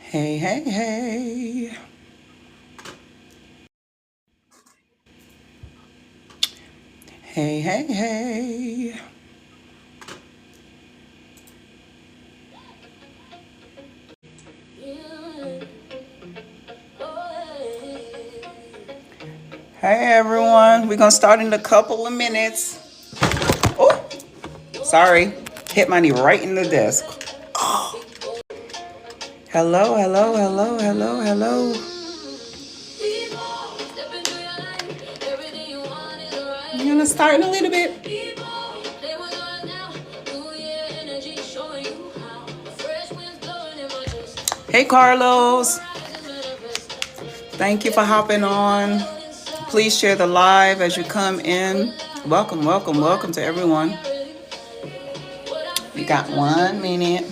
Hey, hey, hey. Hey, hey, hey. Hey, everyone. We're going to start in a couple of minutes. Oh, sorry. Hit my knee right in the desk. Hello, hello, hello, hello, hello. I'm going to start in a little bit. Hey, Carlos. Thank you for hopping on. Please share the live as you come in. Welcome, welcome, welcome to everyone. We got 1 minute.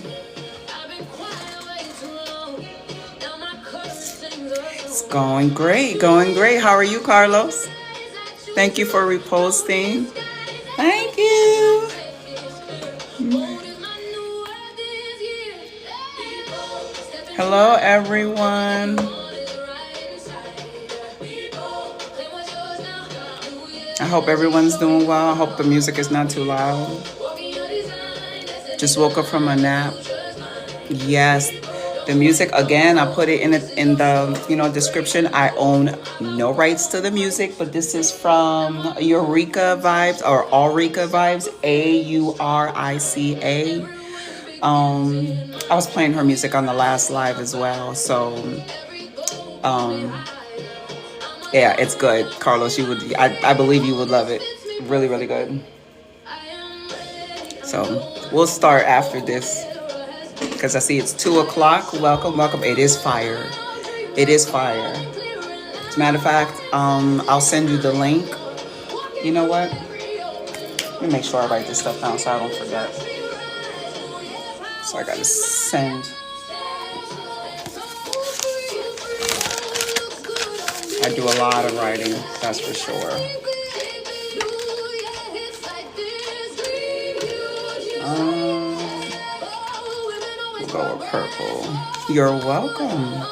It's going great, going great. How are you, Carlos? Thank you for reposting. Thank you. Hello, everyone. I hope everyone's doing well. I hope the music is not too loud. Just woke up from a nap. Yes, the music again. I put it in the description. I own no rights to the music, but this is from Eureka Vibes or Aurica Vibes, Aurica. I was playing her music on the last live as well, so yeah, it's good. Carlos, I believe you would love it. Really, really good. So we'll start after this because I see it's 2 o'clock. Welcome, welcome. It is fire. It is fire. As a matter of fact, I'll send you the link. You know what? Let me make sure I write this stuff down so I don't forget. So I gotta send. I do a lot of writing, that's for sure. We'll go with purple. You're welcome.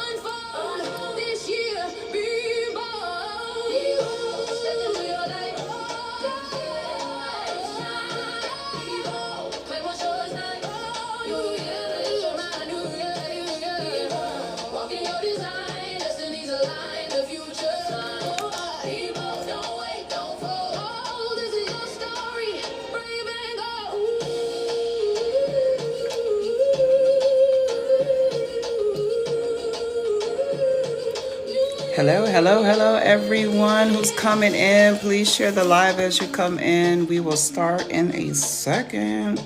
Hello, hello, hello, everyone who's coming in. Please share the live as you come in. We will start in a second.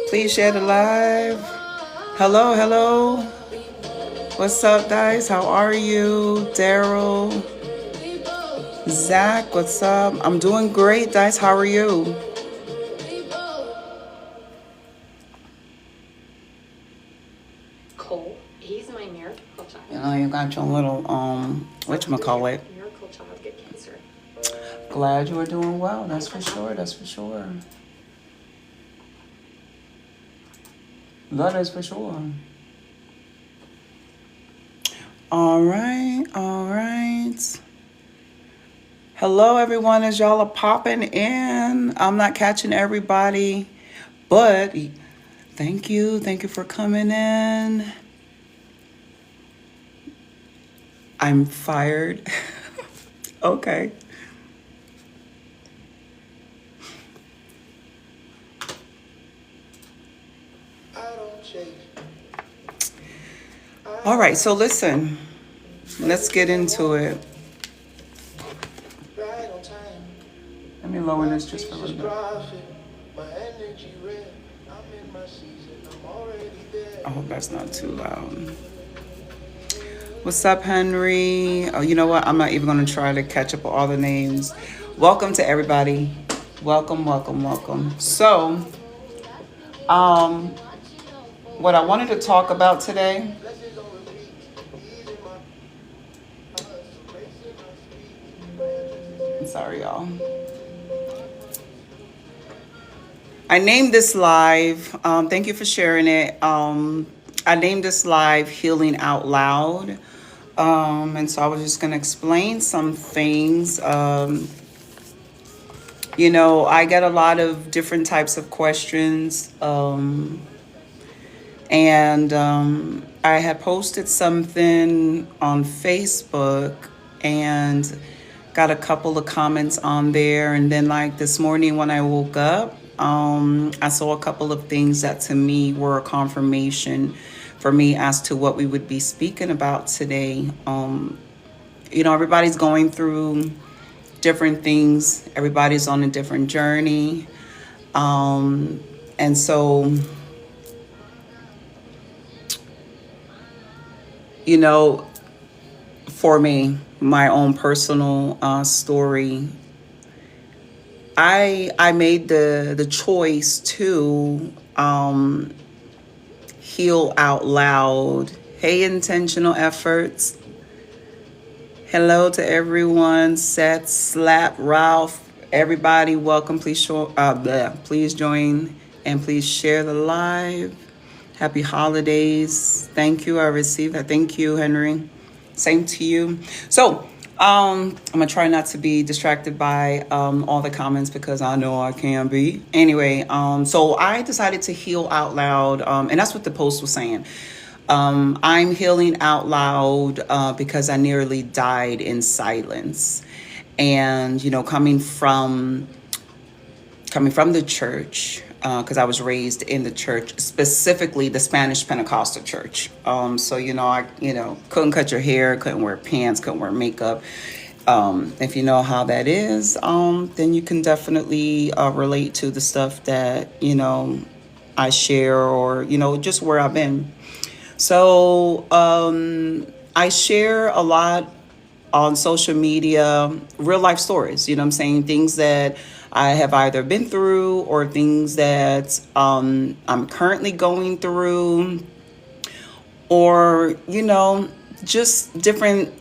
Please share the live. Hello, hello. What's up, guys? How are you? Daryl. Zach, what's up? I'm doing great, guys. How are you? Cole, he's my miracle child. You know, you got your little whatchamacallit. Miracle child get cancer. Glad you are doing well. That's for sure. That's for sure. That is for sure. All right, all right. Hello, everyone. As y'all are popping in, I'm not catching everybody, but thank you. Thank you for coming in. I'm fired. Okay. All right, so listen, let's get into it. Let me lower this just for a little bit. I hope that's not too loud. What's up, Henry? Oh, you know what? I'm not even going to try to catch up with all the names. Welcome to everybody. Welcome, welcome, welcome. So, what I wanted to talk about today Sorry, y'all. I named this live. Thank you for sharing it. I named this live Healing Out Loud. And so I was just going to explain some things. I get a lot of different types of questions. And I had posted something on Facebook and got a couple of comments on there. And then, like this morning when I woke up, I saw a couple of things that to me were a confirmation for me as to what we would be speaking about today. Everybody's going through different things. Everybody's on a different journey. And so, for me, my own personal story, I made the choice to heal out loud. Hey, intentional efforts. Hello to everyone. Seth, Slap, Ralph, everybody, welcome. Please please join and please share the live. Happy holidays. Thank you. I received that. Thank you, Henry. Same to you. So I'm gonna try not to be distracted by all the comments because I know I can be. Anyway, so I decided to heal out loud, and that's what the post was saying. I'm healing out loud because I nearly died in silence, and coming from the church. Because I was raised in the church, specifically the Spanish Pentecostal church. So I couldn't cut your hair, couldn't wear pants, couldn't wear makeup. If you know how that is, then you can definitely relate to the stuff that I share, or just where I've been. So I share a lot on social media, real life stories. I'm saying, things that I have either been through or things that I'm currently going through, or, just different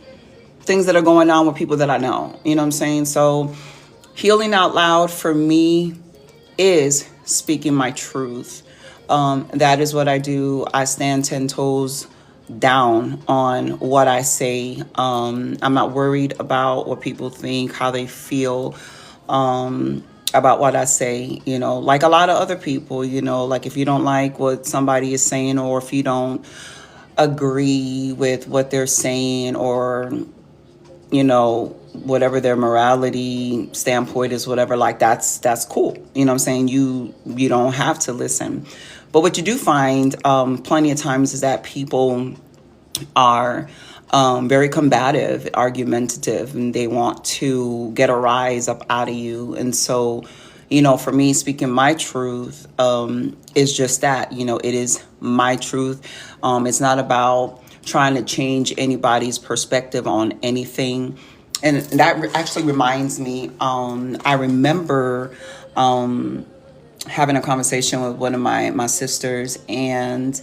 things that are going on with people that I know. You know what I'm saying? So healing out loud for me is speaking my truth. That is what I do. I stand 10 toes down on what I say. I'm not worried about what people think, how they feel about what I say, like a lot of other people, like if you don't like what somebody is saying, or if you don't agree with what they're saying, or, whatever their morality standpoint is, whatever, like that's cool. You know what I'm saying? You don't have to listen. But what you do find plenty of times is that people are very combative, argumentative, and they want to get a rise up out of you. And so, for me, speaking my truth is just that. It is my truth. It's not about trying to change anybody's perspective on anything. And that actually reminds me, I remember having a conversation with one of my sisters, and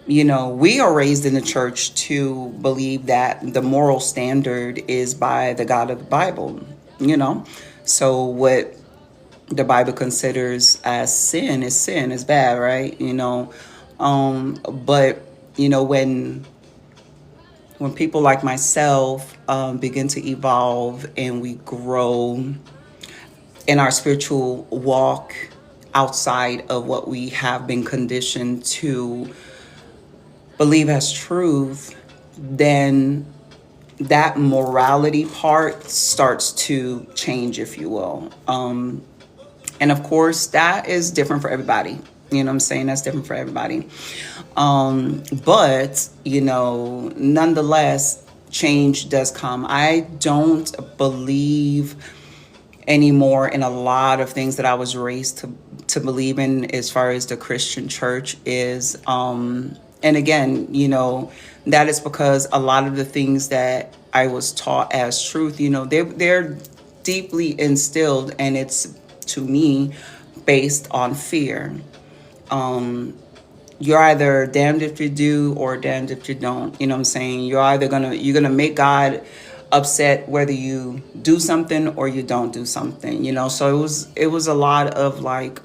we are raised in the church to believe that the moral standard is by the God of the Bible, So what the Bible considers as sin is bad, right? But, when people like myself begin to evolve and we grow in our spiritual walk outside of what we have been conditioned to believe as truth, then that morality part starts to change, if you will. And of course, that is different for everybody. You know what I'm saying? That's different for everybody. But, nonetheless, change does come. I don't believe anymore in a lot of things that I was raised to believe in, as far as the Christian church is. And again, that is because a lot of the things that I was taught as truth, they're deeply instilled, and it's, to me, based on fear. You're either damned if you do or damned if you don't. You know what I'm saying? You're either you're gonna make God upset whether you do something or you don't do something, so it was a lot of like,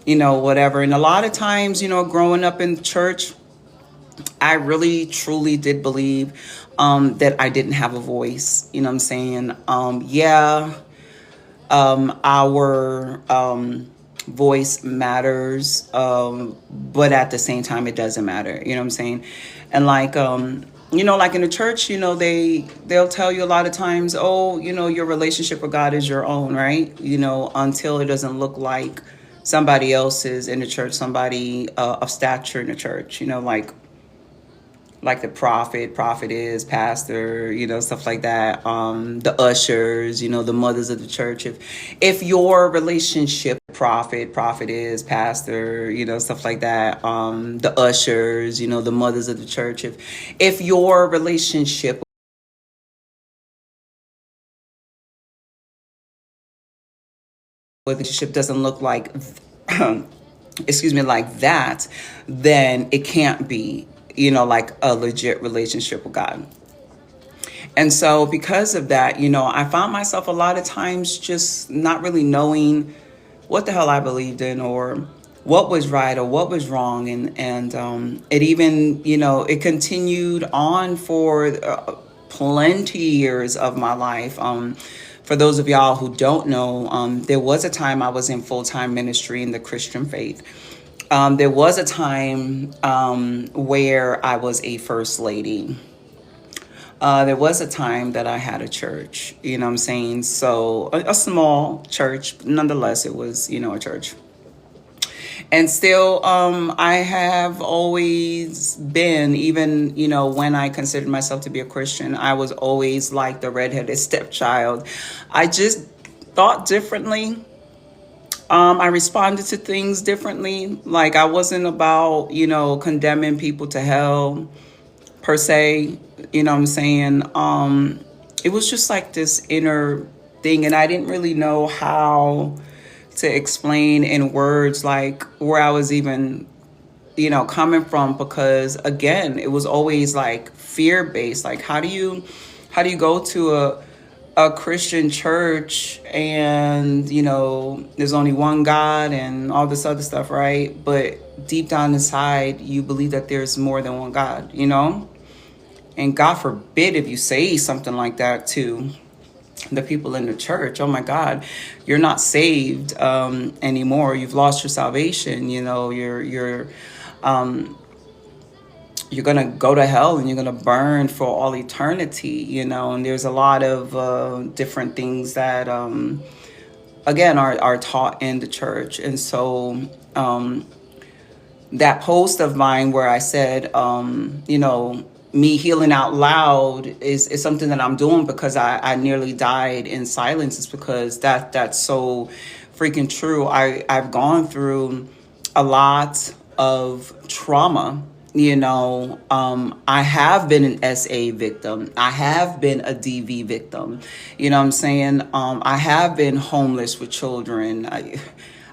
whatever. And a lot of times, growing up in church, I really truly did believe that I didn't have a voice. You know what I'm saying? Yeah, our voice matters, but at the same time, it doesn't matter. You know what I'm saying? And like, like in the church, they'll tell you a lot of times, oh, your relationship with God is your own, right? Until it doesn't look like somebody else's in the church, somebody of stature in the church, like the prophetess, pastor, stuff like that. The ushers, the mothers of the church. If your relationship, prophetess, pastor, stuff like that. The ushers, the mothers of the church. If your relationship doesn't look like, excuse me, like that, then it can't be, like a legit relationship with God. And so because of that, I found myself a lot of times just not really knowing what the hell I believed in, or what was right or what was wrong. And it even, it continued on for plenty years of my life. For those of y'all who don't know, there was a time I was in full-time ministry in the Christian faith. There was a time where I was a first lady. There was a time that I had a church, you know what I'm saying? So a small church, but nonetheless, it was, a church. And still, I have always been, even, when I considered myself to be a Christian, I was always like the redheaded stepchild. I just thought differently. I responded to things differently. Like, I wasn't about, condemning people to hell per se, you know what I'm saying? It was just like this inner thing, and I didn't really know how to explain in words like where I was even, coming from, because again, it was always like fear-based. Like, how do you go to a Christian church and, there's only one God and all this other stuff, right? But deep down inside, you believe that there's more than one God, And God forbid if you say something like that to the people in the church. Oh my God, you're not saved anymore. You've lost your salvation. You're gonna go to hell and you're gonna burn for all eternity. And there's a lot of different things that again are taught in the church. And so that post of mine where I said, me healing out loud is something that I'm doing because I nearly died in silence. It's because that's so freaking true. I've gone through a lot of trauma. I have been an SA victim. I have been a DV victim. You know what I'm saying? I have been homeless with children.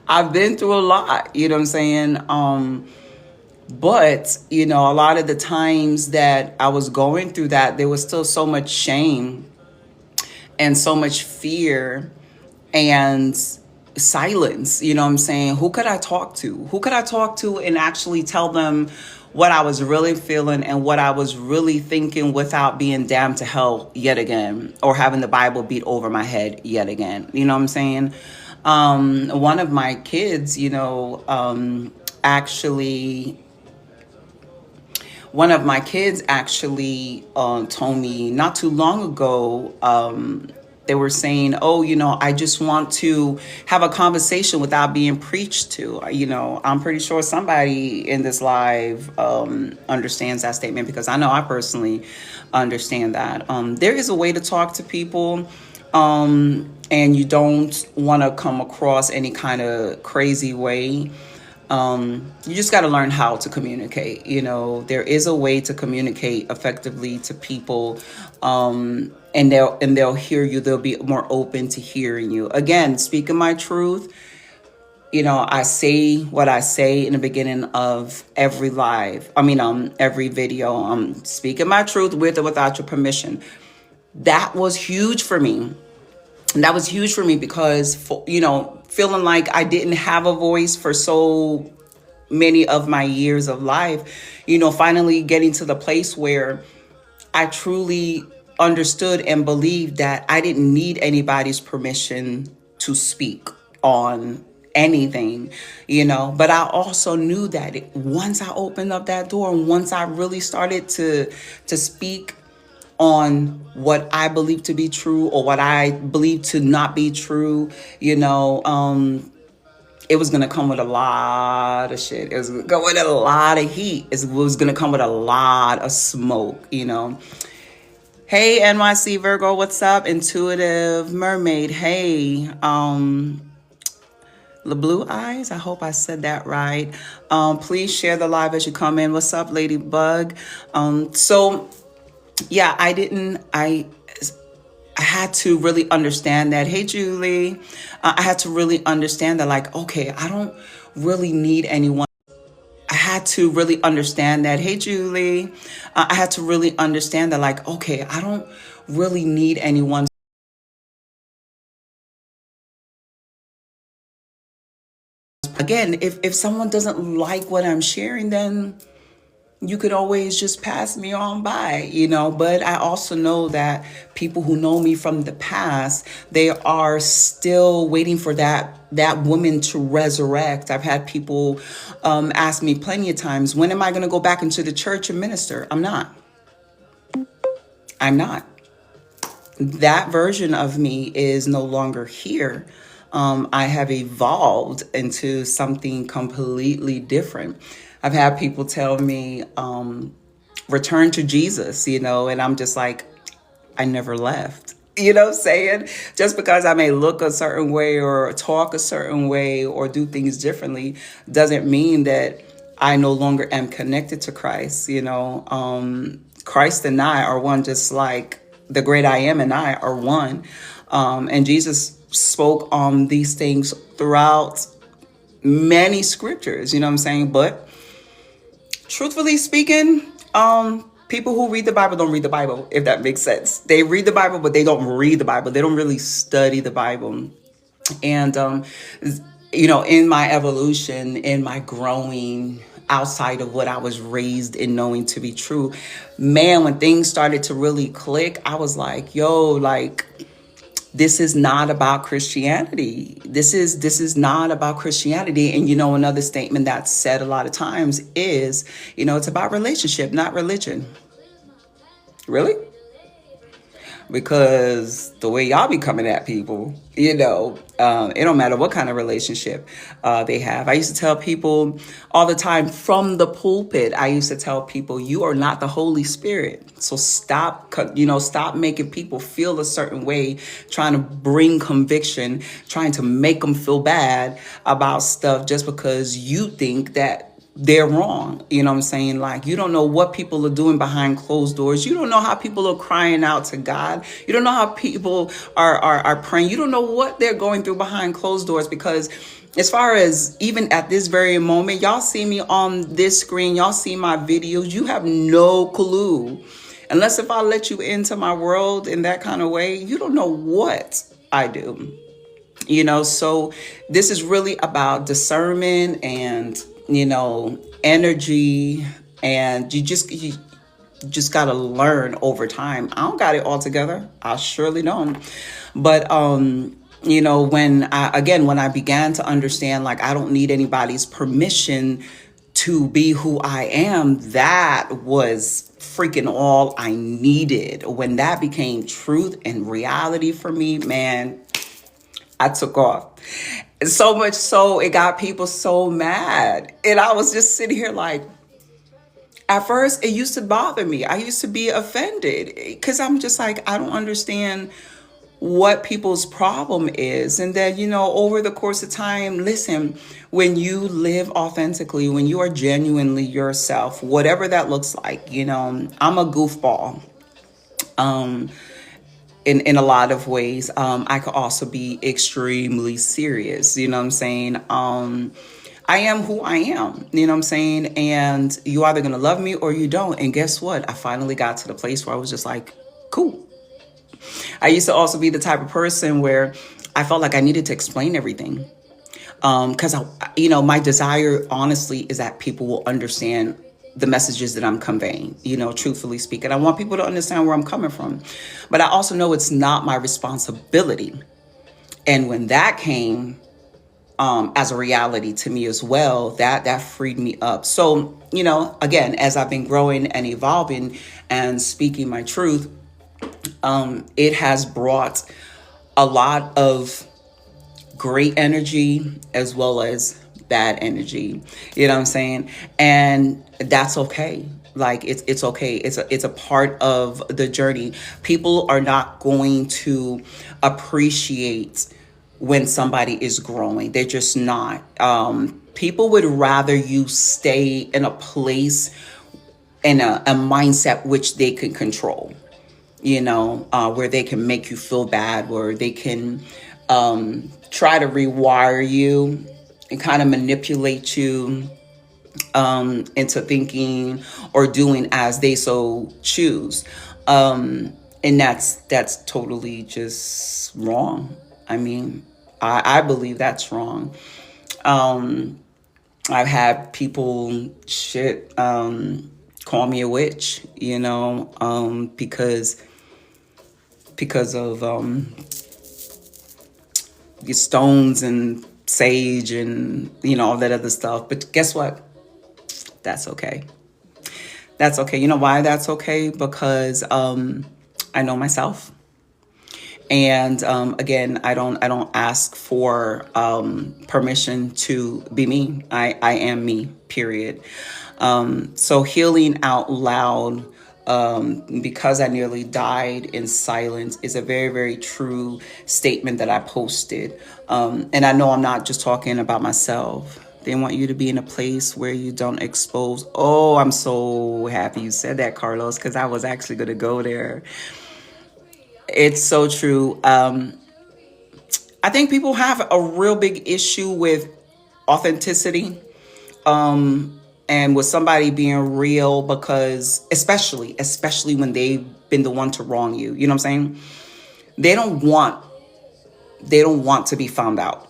I've been through a lot. You know what I'm saying? But, a lot of the times that I was going through that, there was still so much shame and so much fear and silence. You know what I'm saying? Who could I talk to? Who could I talk to and actually tell them what I was really feeling and what I was really thinking without being damned to hell yet again, or having the Bible beat over my head yet again? You know what I'm saying? One of my kids, actually told me not too long ago, they were saying, oh, I just want to have a conversation without being preached to. I'm pretty sure somebody in this live understands that statement, because I know I personally understand that. There is a way to talk to people, and you don't want to come across any kind of crazy way. You just got to learn how to communicate. There is a way to communicate effectively to people, and they'll hear you. They'll be more open to hearing you. Again, speaking my truth. I say what I say in the beginning of every every video. I'm speaking my truth with or without your permission. that was huge for me. And that was huge for me because, feeling like I didn't have a voice for so many of my years of life, finally getting to the place where I truly understood and believed that I didn't need anybody's permission to speak on anything, but I also knew that once I opened up that door and once I really started to speak on what I believe to be true or what I believe to not be true, it was going to come with a lot of shit. It was going to come with a lot of heat. It was going to come with a lot of smoke. Hey, NYC Virgo, what's up? Intuitive Mermaid. Hey, the Blue Eyes, I hope I said that right. Please share the live as you come in. What's up, Ladybug? So yeah, I had to really understand that. Hey, Julie, I had to really understand that, like, okay, I don't really need anyone. I had to really understand that. Hey, Julie, I had to really understand that, like, okay, I don't really need anyone. Again, if someone doesn't like what I'm sharing, then you could always just pass me on by, but I also know that people who know me from the past, they are still waiting for that woman to resurrect. I've had people ask me plenty of times, when am I going to go back into the church and minister? I'm not. That version of me is no longer here. I have evolved into something completely different. I've had people tell me, return to Jesus, and I'm just like, I never left. You know what I'm saying? Just because I may look a certain way or talk a certain way or do things differently doesn't mean that I no longer am connected to Christ. Christ and I are one, just like the great I am and I are one. And Jesus spoke on these things throughout many scriptures, you know what I'm saying? But truthfully speaking, people who read the Bible don't read the Bible, if that makes sense. They read the Bible, but they don't read the Bible. They don't really study the Bible. And, in my evolution, in my growing outside of what I was raised in knowing to be true, man, when things started to really click, I was like, yo, like, this is not about Christianity. This is not about Christianity. And, another statement that's said a lot of times is, it's about relationship, not religion. Really? Because the way y'all be coming at people, it don't matter what kind of relationship they have. I used to tell people all the time from the pulpit, I used to tell people, you are not the Holy Spirit. So stop making people feel a certain way, trying to bring conviction, trying to make them feel bad about stuff just because you think that they're wrong. You know what I'm saying? Like, you don't know what people are doing behind closed doors. You don't know how people are crying out to God. You don't know how people are praying. You don't know what they're going through behind closed doors, because as far as even at this very moment, y'all see me on this screen, y'all see my videos, you have no clue. Unless if I let you into my world in that kind of way, you don't know what I do. So this is really about discernment and energy, and you just got to learn over time. I don't got it all together. I surely don't. But, when I began to understand, like, I don't need anybody's permission to be who I am, that was freaking all I needed. When that became truth and reality for me, man, I took off. So much so it got people so mad. And I was just sitting here like, at first it used to bother me. I used to be offended because I'm just like, I don't understand what people's problem is. And then, over the course of time, listen, when you live authentically, when you are genuinely yourself, whatever that looks like, I'm a goofball. In a lot of ways, I could also be extremely serious. You know what I'm saying? I am who I am. You know what I'm saying? And you either going to love me or you don't. And guess what? I finally got to the place where I was just like, cool. I used to also be the type of person where I felt like I needed to explain everything. Because my desire, honestly, is that people will understand the messages that I'm conveying. Truthfully speaking, I want people to understand where I'm coming from, but I also know it's not my responsibility. And when that came as a reality to me as well, that freed me up. So, again, as I've been growing and evolving and speaking my truth, it has brought a lot of great energy as well as bad energy. You know what I'm saying? And that's okay. Like it's okay. It's a part of the journey. People are not going to appreciate when somebody is growing. They're just not. People would rather you stay in a place and a mindset which they can control, where they can make you feel bad, where they can try to rewire you and kind of manipulate you into thinking or doing as they so choose. And that's totally just wrong. I mean, I believe that's wrong. I've had people call me a witch, because of the stones and sage and all that other stuff. But guess what? That's okay. That's okay. You know why that's okay? Because I know myself. And again, I don't ask for permission to be me. I am me, period. So healing out loud, because I nearly died in silence, is a very, very true statement that I posted. And I know I'm not just talking about myself. They want you to be in a place where you don't expose. Oh, I'm so happy you said that, Carlos, because I was actually going to go there. It's so true. I think people have a real big issue with authenticity, and with somebody being real, because especially when they've been the one to wrong you. You know what I'm saying? They don't want to be found out.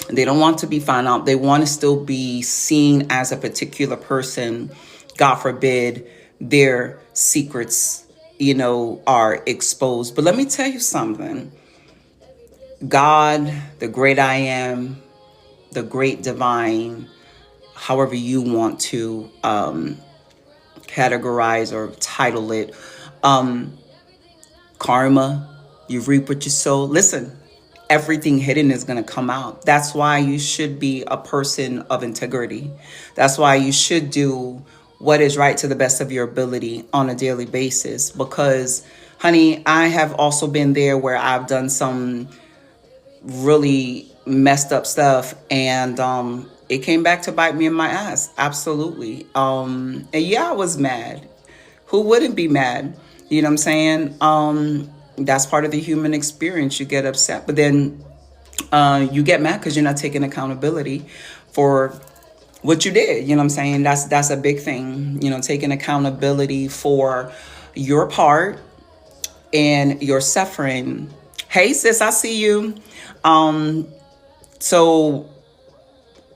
They don't want to be found out. They want to still be seen as a particular person. God forbid their secrets, are exposed. But let me tell you something. God, the great I am, the great divine, however you want to categorize or title it, karma, you reap what you sow. Listen, everything hidden is going to come out. That's why you should be a person of integrity. That's why you should do what is right to the best of your ability on a daily basis. Because, honey, I have also been there where I've done some really messed up stuff, and it came back to bite me in my ass. Absolutely. And yeah, I was mad. Who wouldn't be mad? You know what I'm saying? That's part of the human experience. You get upset, but then you get mad because you're not taking accountability for what you did. You know what I'm saying? That's a big thing. Taking accountability for your part and your suffering. Hey, sis, I see you. So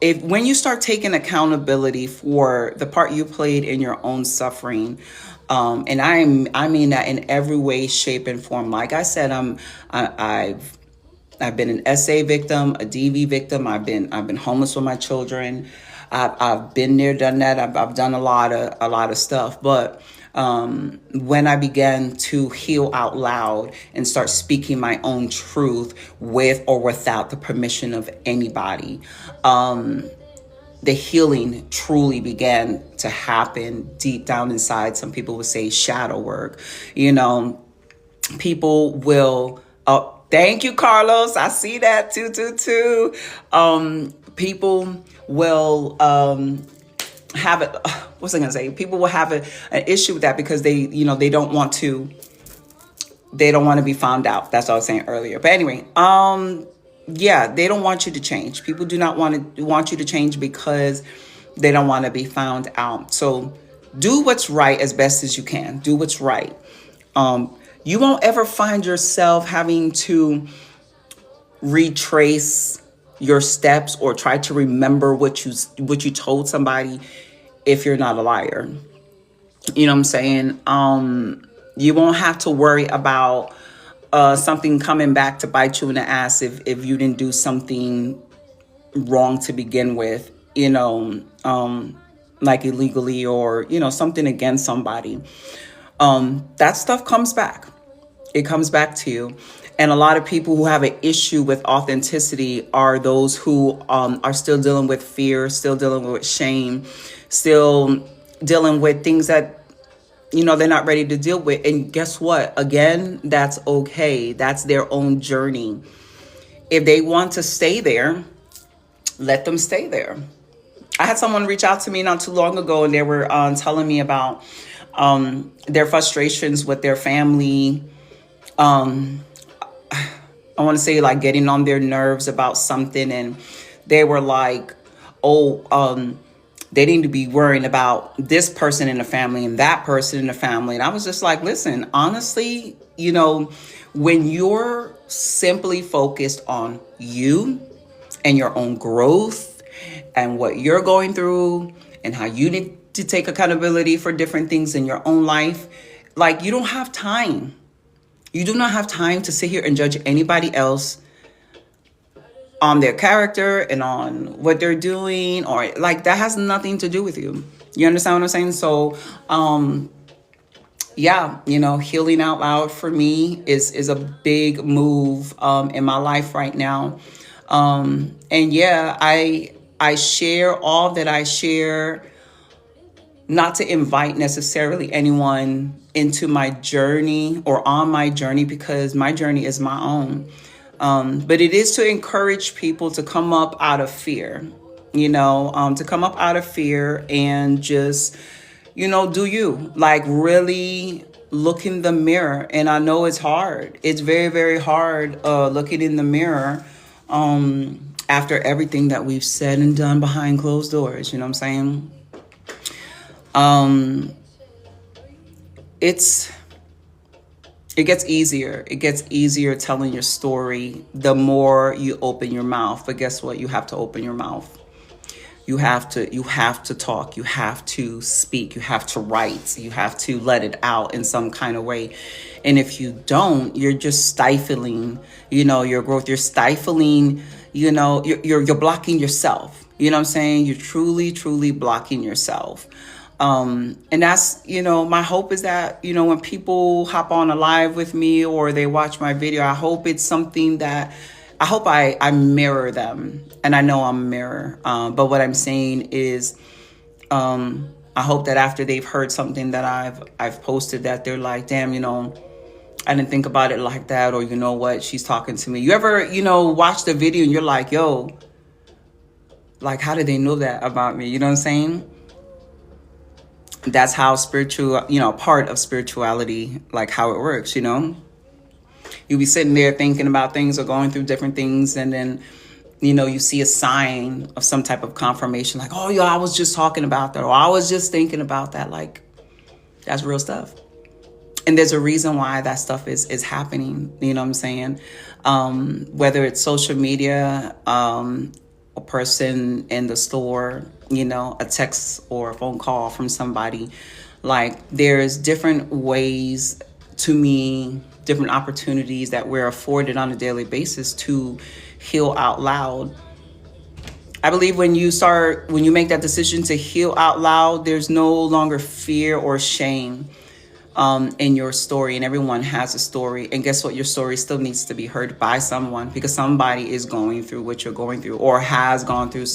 when you start taking accountability for the part you played in your own suffering, and I mean that in every way, shape, and form. Like I said, I've been an SA victim, a DV victim. I've been homeless with my children. I've been there, done that. I've done a lot of stuff. But when I began to heal out loud and start speaking my own truth with or without the permission of anybody, the healing truly began to happen deep down inside. Some people would say shadow work. People will, thank you, Carlos. I see that too. People will have it. What's I gonna say? People will have an issue with that because they don't want to be found out. That's what I was saying earlier. But anyway, yeah, they don't want you to change. People do not want you to change because they don't want to be found out. So do what's right as best as you can. Do what's right. You won't ever find yourself having to retrace your steps or try to remember what you told somebody if you're not a liar. You know what I'm saying? You won't have to worry about something coming back to bite you in the ass if you didn't do something wrong to begin with, like illegally or, something against somebody. That stuff comes back. It comes back to you. And a lot of people who have an issue with authenticity are those who are still dealing with fear, still dealing with shame, still dealing with things that, they're not ready to deal with. And guess what? Again, that's okay. That's their own journey. If they want to stay there, let them stay there. I had someone reach out to me not too long ago, and they were telling me about their frustrations with their family. I want to say like getting on their nerves about something. And they were like, they need to be worrying about this person in the family and that person in the family. And I was just like, listen, honestly, when you're simply focused on you and your own growth and what you're going through and how you need to take accountability for different things in your own life, like you don't have time. You do not have time to sit here and judge anybody else on their character and on what they're doing, or like that has nothing to do with you. You understand what I'm saying? So, healing out loud for me is a big move in my life right now. I share all that I share, not to invite necessarily anyone into my journey or on my journey, because my journey is my own. But it is to encourage people to come up out of fear, to come up out of fear and just, do you, like really look in the mirror. And I know it's hard. It's very, very hard looking in the mirror after everything that we've said and done behind closed doors. You know what I'm saying? It gets easier. It gets easier telling your story the more you open your mouth. But guess what? You have to open your mouth. You have to talk. You have to speak. You have to write. You have to let it out in some kind of way. And if you don't, you're just stifling, your growth. You're stifling, you're blocking yourself. You know what I'm saying? You're truly, truly blocking yourself. And that's, my hope is that, when people hop on a live with me or they watch my video, I hope it's something that I mirror them. And I know I'm a mirror. But what I'm saying is, I hope that after they've heard something that I've posted, that they're like, damn, I didn't think about it like that. Or, you know what, she's talking to me. You ever, watch the video and you're like, yo, like, how did they know that about me? You know what I'm saying? That's how spiritual, part of spirituality, like how it works, You'll be sitting there thinking about things or going through different things. And then, you see a sign of some type of confirmation, like, oh, I was just talking about that. Or I was just thinking about that. Like, that's real stuff. And there's a reason why that stuff is happening. You know what I'm saying? Whether it's social media, a person in the store, a text or a phone call from somebody. Like, there's different ways to me, different opportunities that we're afforded on a daily basis to heal out loud. I believe when you make that decision to heal out loud, there's no longer fear or shame in your story. And everyone has a story. And guess what? Your story still needs to be heard by someone, because somebody is going through what you're going through or has gone through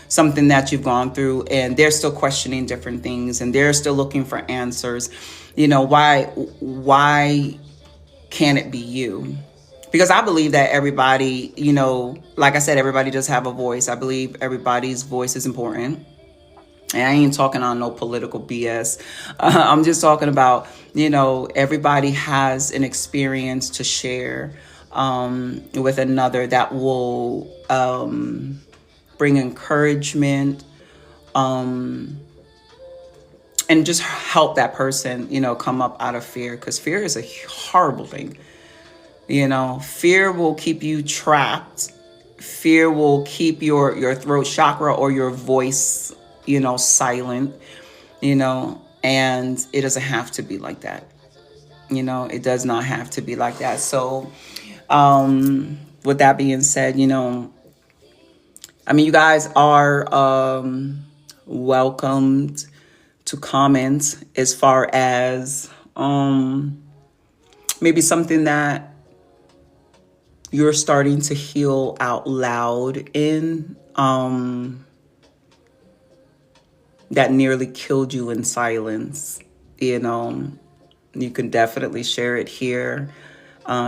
something that you've gone through. And they're still questioning different things and they're still looking for answers. Why can't it be you? Because I believe that everybody, like I said, everybody does have a voice. I believe everybody's voice is important. And I ain't talking on no political BS. I'm just talking about, everybody has an experience to share with another that will bring encouragement, and just help that person, come up out of fear, because fear is a horrible thing. Fear will keep you trapped. Fear will keep your throat chakra or your voice, silent, and it doesn't have to be like that. It does not have to be like that. So, with that being said, you guys are welcomed to comment as far as maybe something that you're starting to heal out loud in, that nearly killed you in silence. You can definitely share it here.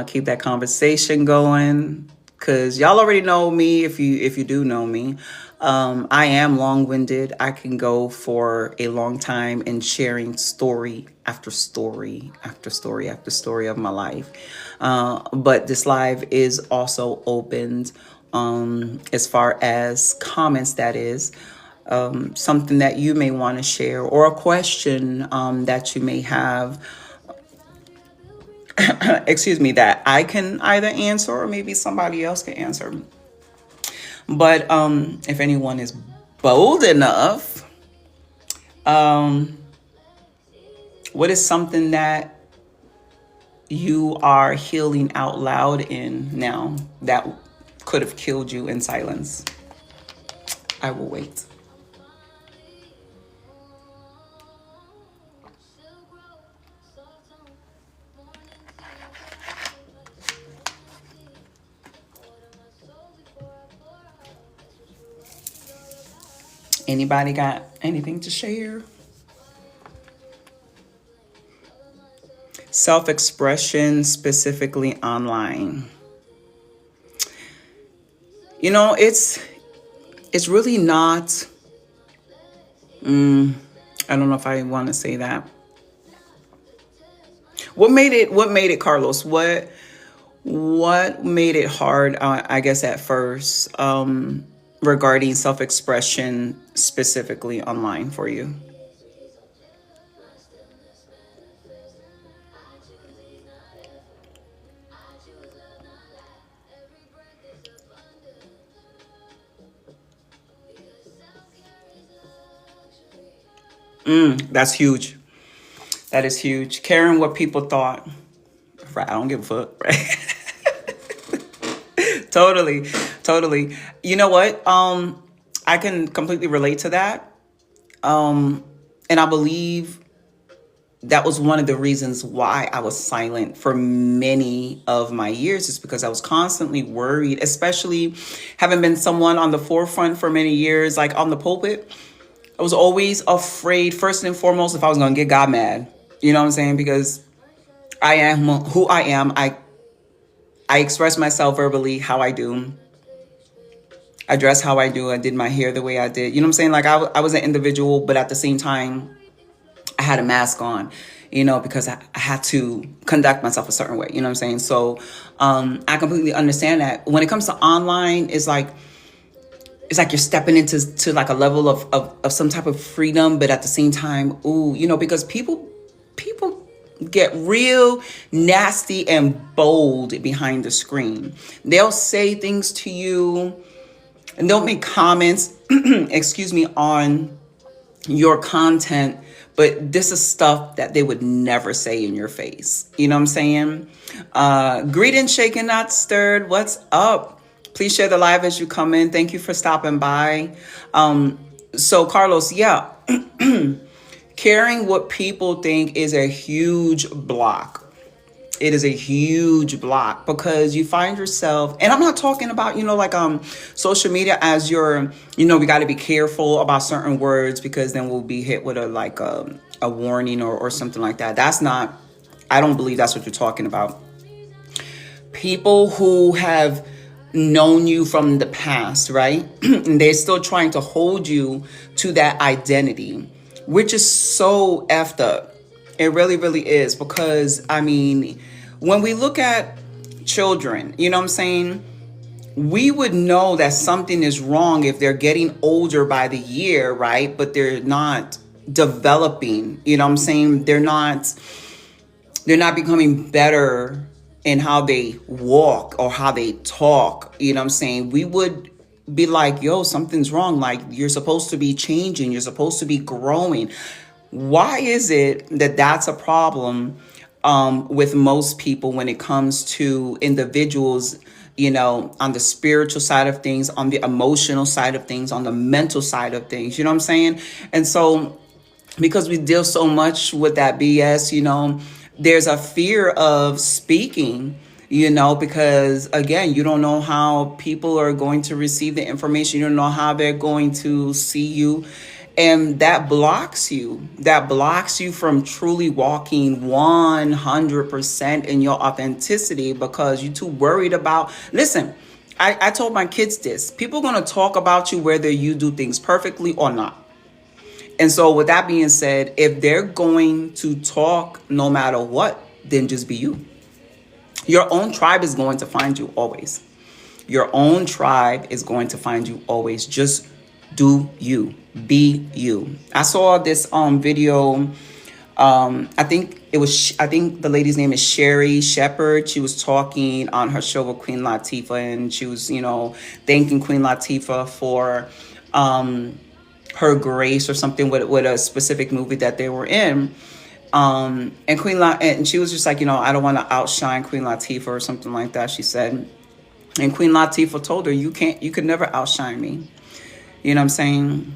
Keep that conversation going, because y'all already know me. If you do know me, I am long-winded. I can go for a long time in sharing story after story after story after story of my life. But this live is also opened as far as comments, that is. Something that you may want to share, or a question that you may have, excuse me, that I can either answer or maybe somebody else can answer. But if anyone is bold enough, what is something that you are healing out loud in now that could have killed you in silence? I will wait. Anybody got anything to share? Self-expression, specifically online. It's really not, I don't know if I want to say that. What made it, Carlos? What made it hard, I guess, at first, regarding self-expression, specifically online for you? That's huge. That is huge. Caring what people thought. Right, I don't give a fuck, right? Totally. You know what? I can completely relate to that. And I believe that was one of the reasons why I was silent for many of my years, is because I was constantly worried, especially having been someone on the forefront for many years, like on the pulpit. I was always afraid, first and foremost, if I was going to get God mad. You know what I'm saying? Because I am who I am. I express myself verbally how I do. I dress how I do. I did my hair the way I did. You know what I'm saying? Like I was an individual, but at the same time, I had a mask on, because I had to conduct myself a certain way. You know what I'm saying? So I completely understand that. When it comes to online, it's like you're stepping into like a level of some type of freedom, but at the same time, because people get real nasty and bold behind the screen. They'll say things to you and they'll make comments, excuse me, on your content, but this is stuff that they would never say in your face. You know what I'm saying? Greetings, shaken, not stirred. What's up? Please share the live as you come in. Thank you for stopping by. So Carlos, yeah, caring what people think is a huge block. It is a huge block, because you find yourself, and I'm not talking about, social media as your, we got to be careful about certain words, because then we'll be hit with a warning or something like that. That's not, I don't believe that's what you're talking about. People who have known you from the past, right? And they're still trying to hold you to that identity, which is so effed up. It really, really is. Because, when we look at children, you know what I'm saying? We would know that something is wrong if they're getting older by the year, right? But they're not developing. You know what I'm saying? They're not becoming better in how they walk or how they talk. You know what I'm saying? We would be like, yo, something's wrong. Like, you're supposed to be changing. You're supposed to be growing. Why is it that that's a problem with most people when it comes to individuals, on the spiritual side of things, on the emotional side of things, on the mental side of things? You know what I'm saying? And so, because we deal so much with that BS, there's a fear of speaking, because again, you don't know how people are going to receive the information. You don't know how they're going to see you. And that blocks you. That blocks you from truly walking 100% in your authenticity because you're too worried about. Listen, I told my kids this. People are going to talk about you whether you do things perfectly or not. And so with that being said, if they're going to talk no matter what, then just be you. Your own tribe is going to find you always. Your own tribe is going to find you always. Just do you. Be you. I saw this video. I think the lady's name is Sherry Shepherd. She was talking on her show with Queen Latifah, and she was, thanking Queen Latifah for her grace or something with a specific movie that they were in. And and she was just like, I don't want to outshine Queen Latifah or something like that, she said. And Queen Latifah told her, you could never outshine me. You know what I'm saying?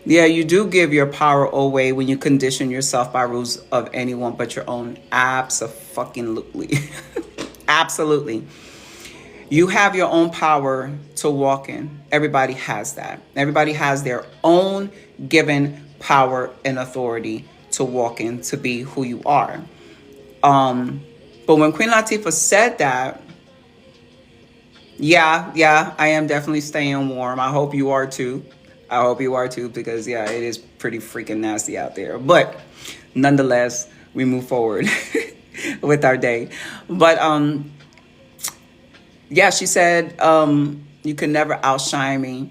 Yeah, you do give your power away when you condition yourself by rules of anyone but your own. Abso-fucking-lutely. Absolutely. You have your own power to walk in. Everybody has that. Everybody has their own given power and authority to walk in, to be who you are. But when Queen Latifah said that, yeah, I am definitely staying warm. I hope you are too. Because yeah, it is pretty freaking nasty out there. But nonetheless, we move forward with our day. But yeah, she said, you can never outshine me,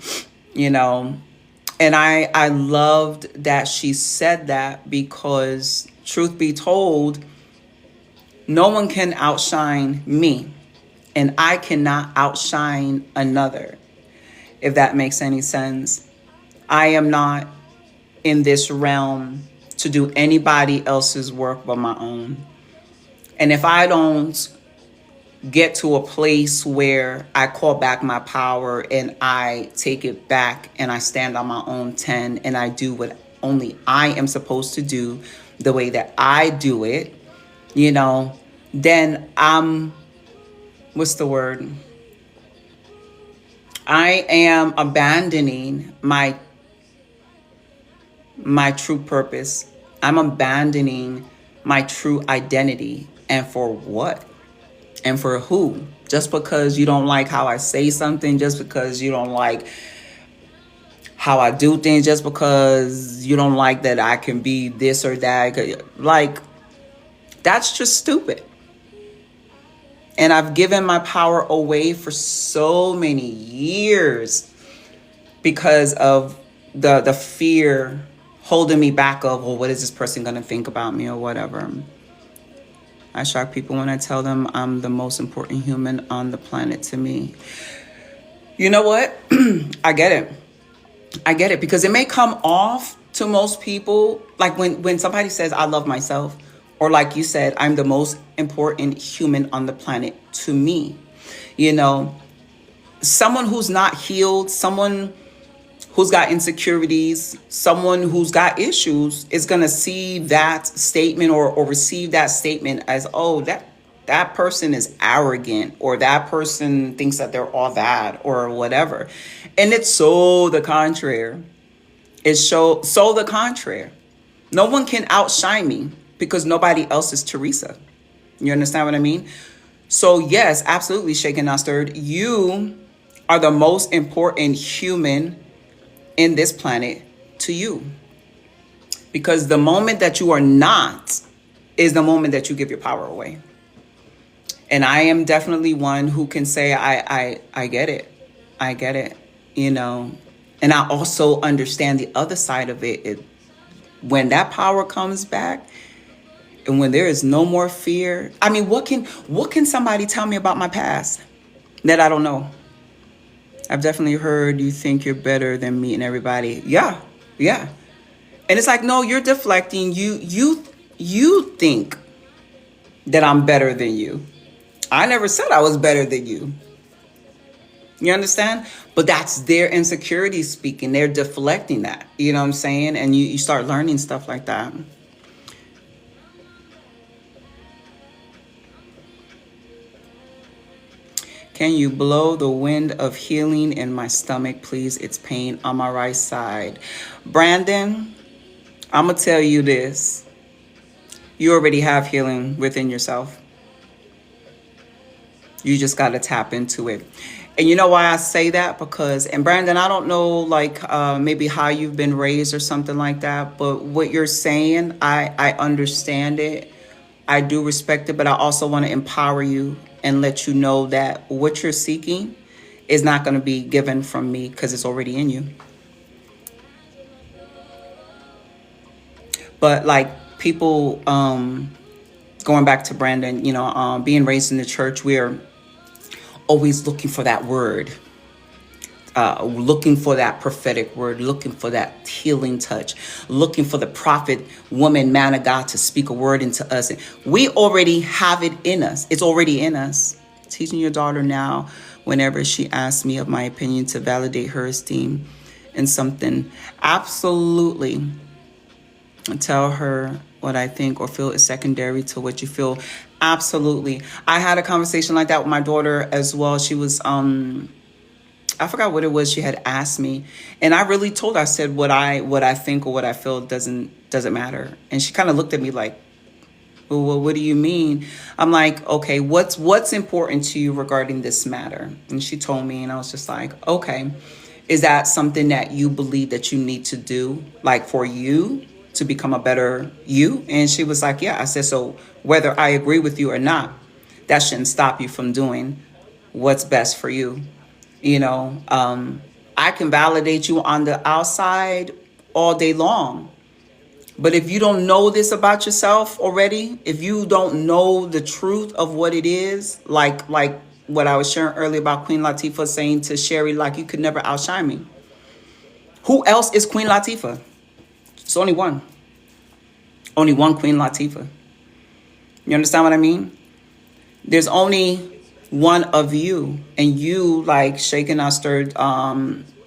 And I loved that she said that, because truth be told, no one can outshine me, and I cannot outshine another, if that makes any sense. I am not in this realm to do anybody else's work but my own. And if I don't get to a place where I call back my power and I take it back and I stand on my own 10 and I do what only I am supposed to do the way that I do it, then what's the word? I am abandoning my true purpose. I'm abandoning my true identity. And for what? And for who? Just because you don't like how I say something, just because you don't like how I do things, just because you don't like that I can be this or that. Like, that's just stupid. And I've given my power away for so many years because of the fear holding me back of, well, what is this person going to think about me or whatever. I shock people when I tell them I'm the most important human on the planet to me. You know what? I get it because it may come off to most people like when somebody says I love myself, or like you said, I'm the most important human on the planet to me. Someone who's not healed, someone who's got insecurities, someone who's got issues is going to see that statement or receive that statement as, oh, that person is arrogant, or that person thinks that they're all that or whatever. And it's so the contrary. It's so the contrary. No one can outshine me because nobody else is Teresa. You understand what I mean? So yes, absolutely, shaken not stirred. You are the most important human in this planet to you, because the moment that you are not is the moment that you give your power away. And I am definitely one who can say I get it. And I also understand the other side of it. When that power comes back, and when there is no more fear, I mean, what can somebody tell me about my past that I don't know? I've definitely heard you think you're better than me and everybody. Yeah, yeah. And it's like, no, you're deflecting. You think that I'm better than you. I never said I was better than you. You understand? But that's their insecurity speaking. They're deflecting that. You know what I'm saying? And you start learning stuff like that. Can you blow the wind of healing in my stomach, please? It's pain on my right side. Brandon, I'm going to tell you this. You already have healing within yourself. You just got to tap into it. And you know why I say that? Because, and Brandon, I don't know, like, maybe how you've been raised or something like that. But what you're saying, I understand it. I do respect it. But I also want to empower you and let you know that what you're seeking is not going to be given from me because it's already in you. But like people, going back to Brandon, you know, being raised in the church, we're always looking for that word, looking for that prophetic word, looking for that healing touch, looking for the prophet, woman, man of God to speak a word into us. And we already have it in us. It's already in us. Teaching your daughter now, whenever she asks me of my opinion, to validate her esteem in something. Absolutely. Tell her what I think or feel is secondary to what you feel. Absolutely. I had a conversation like that with my daughter as well. She was, I forgot what it was she had asked me. And I really told her, I said, what I think or what I feel doesn't matter. And she kind of looked at me like, well, what do you mean? I'm like, okay, what's important to you regarding this matter? And she told me, and I was just like, okay, is that something that you believe that you need to do, like for you to become a better you? And she was like, yeah. I said, so whether I agree with you or not, that shouldn't stop you from doing what's best for you. You know, I can validate you on the outside all day long. But if you don't know this about yourself already, if you don't know the truth of what it is, like what I was sharing earlier about Queen Latifah saying to Sherry, like, you could never outshine me. Who else is Queen Latifah? It's only one. Only one Queen Latifah. You understand what I mean? There's only one of you. And you, like Shaken I Stirred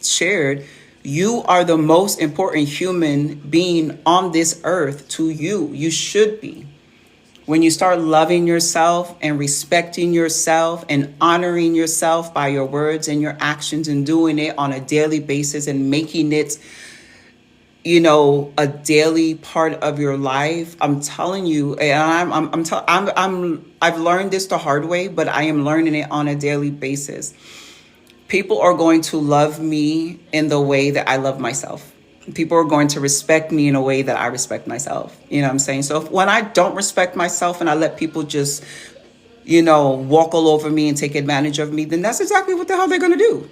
shared, you are the most important human being on this earth to you. You should be. When you start loving yourself and respecting yourself and honoring yourself by your words and your actions and doing it on a daily basis and making it, you know, a daily part of your life, I'm telling you, and I've learned this the hard way, but I am learning it on a daily basis. People are going to love me in the way that I love myself. People are going to respect me in a way that I respect myself. You know what I'm saying? So when I don't respect myself and I let people just, you know, walk all over me and take advantage of me, then that's exactly what the hell they're going to do.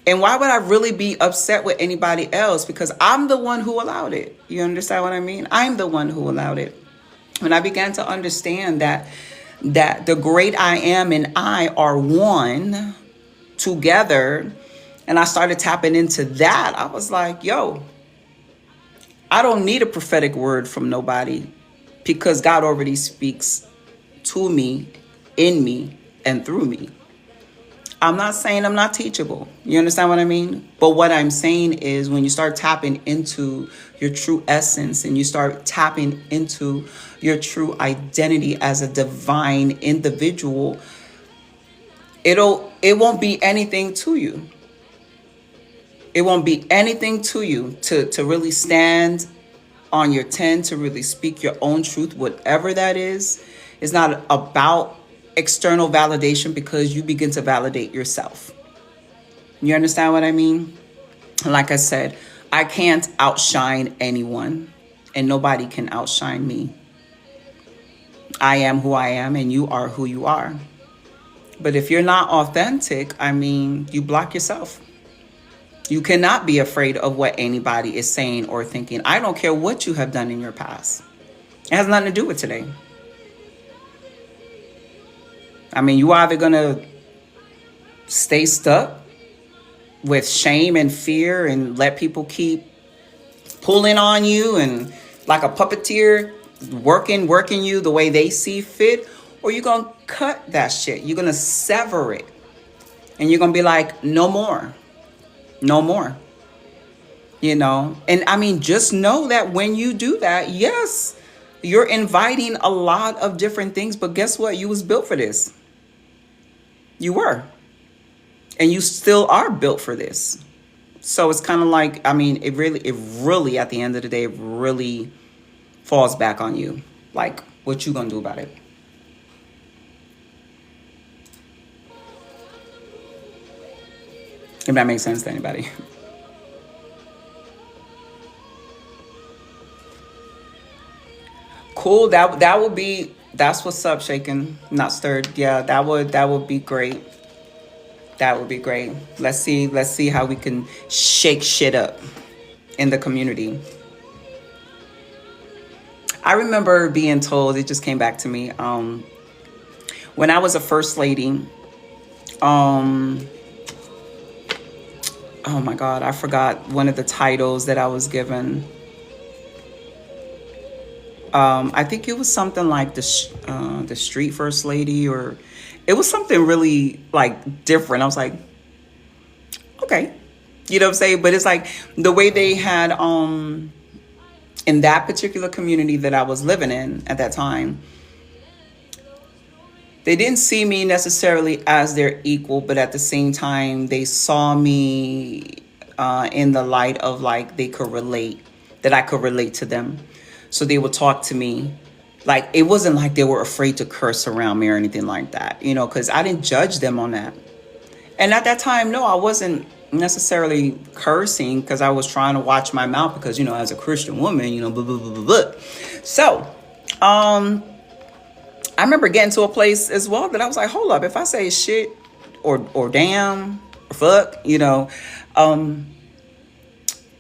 And why would I really be upset with anybody else? Because I'm the one who allowed it. You understand what I mean? I'm the one who allowed it. When I began to understand that the great I am and I are one together, and I started tapping into that, I was like, yo, I don't need a prophetic word from nobody because God already speaks to me, in me, and through me. I'm not saying I'm not teachable. You understand what I mean? But what I'm saying is when you start tapping into your true essence and you start tapping into your true identity as a divine individual, it won't be anything to you. It won't be anything to you to really stand on your 10, to really speak your own truth, whatever that is. It's not about external validation because you begin to validate yourself. You understand what I mean? Like I said, I can't outshine anyone and nobody can outshine me. I am who I am and you are who you are. But if you're not authentic, I mean, you block yourself. You cannot be afraid of what anybody is saying or thinking. I don't care what you have done in your past. It has nothing to do with today. I mean, you either going to stay stuck with shame and fear and let people keep pulling on you and like a puppeteer working you the way they see fit, or you're going to cut that shit. You're going to sever it. And you're going to be like, no more. No more. You know? And I mean, just know that when you do that, yes, you're inviting a lot of different things, but guess what? You was built for this. You were. And you still are built for this. So it's kind of like, I mean, it really, at the end of the day, it really falls back on you. Like, what you gonna do about it? If that makes sense to anybody. Cool. That would be, that's what's up, shaken, not stirred. Yeah, that would be great. That would be great. Let's see how we can shake shit up in the community. I remember being told, it just came back to me, when I was a first lady, oh my God, I forgot one of the titles that I was given. I think it was something like the street first lady, or it was something really like different. I was like, okay, you know what I'm saying? But it's like the way they had, in that particular community that I was living in at that time, they didn't see me necessarily as their equal, but at the same time, they saw me in the light of like they could relate, that I could relate to them. So they would talk to me. Like, it wasn't like they were afraid to curse around me or anything like that, you know, because I didn't judge them on that. And at that time, no, I wasn't necessarily cursing because I was trying to watch my mouth because, you know, as a Christian woman, you know, blah, blah, blah, blah, blah. So, I remember getting to a place as well that I was like, hold up, if I say shit or damn or fuck, you know,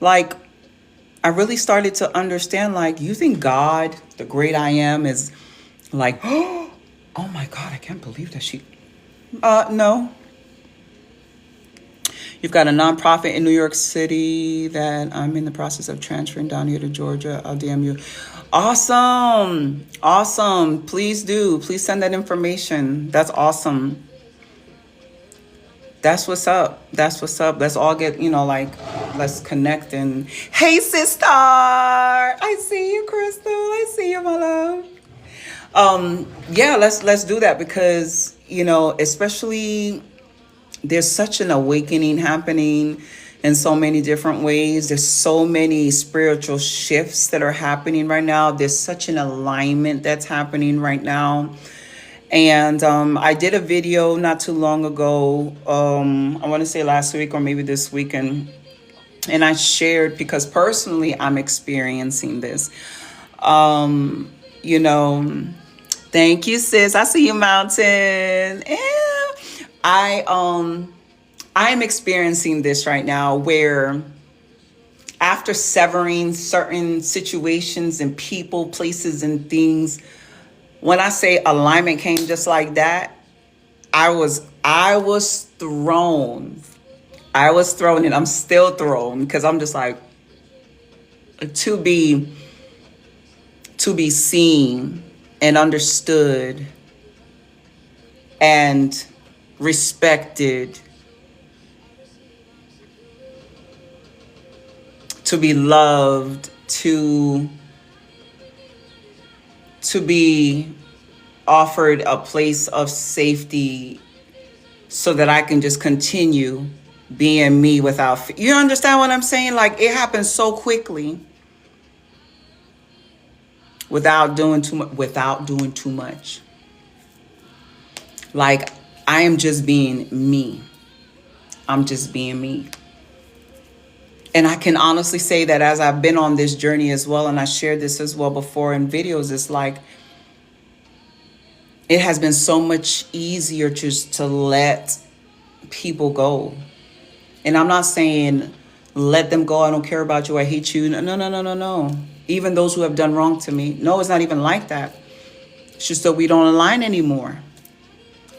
like, I really started to understand, like, you think God, the great I am, is like, oh my God, I can't believe that she, no. You've got a nonprofit in New York City that I'm in the process of transferring down here to Georgia. I'll DM you. Awesome. Awesome. Please do. Please send that information. That's awesome. That's what's up. That's what's up. Let's all get, you know, like, let's connect. And hey, sister. I see you, Crystal. I see you, my love. Yeah, let's do that because, you know, especially there's such an awakening happening in so many different ways. There's so many spiritual shifts that are happening right now. There's such an alignment that's happening right now. And I did a video not too long ago, I want to say last week or maybe this weekend, and I shared, because personally I'm experiencing this. You know, thank you, sis. I see you, Mountain. I'm experiencing this right now where after severing certain situations and people, places and things, when I say alignment came just like that, I was thrown. I was thrown, and I'm still thrown because I'm just like, to be seen and understood and respected, to be loved, to be offered a place of safety so that I can just continue being me without fear. You understand what I'm saying? Like, it happens so quickly without doing too much. Like, I am just being me. I'm just being me. And I can honestly say that as I've been on this journey as well, and I shared this as well before in videos, it's like, it has been so much easier just to let people go And I'm not saying let them go. I don't care about you. I hate you. No, no, no, no, no. Even those who have done wrong to me. No, it's not even like that. It's just that we don't align anymore.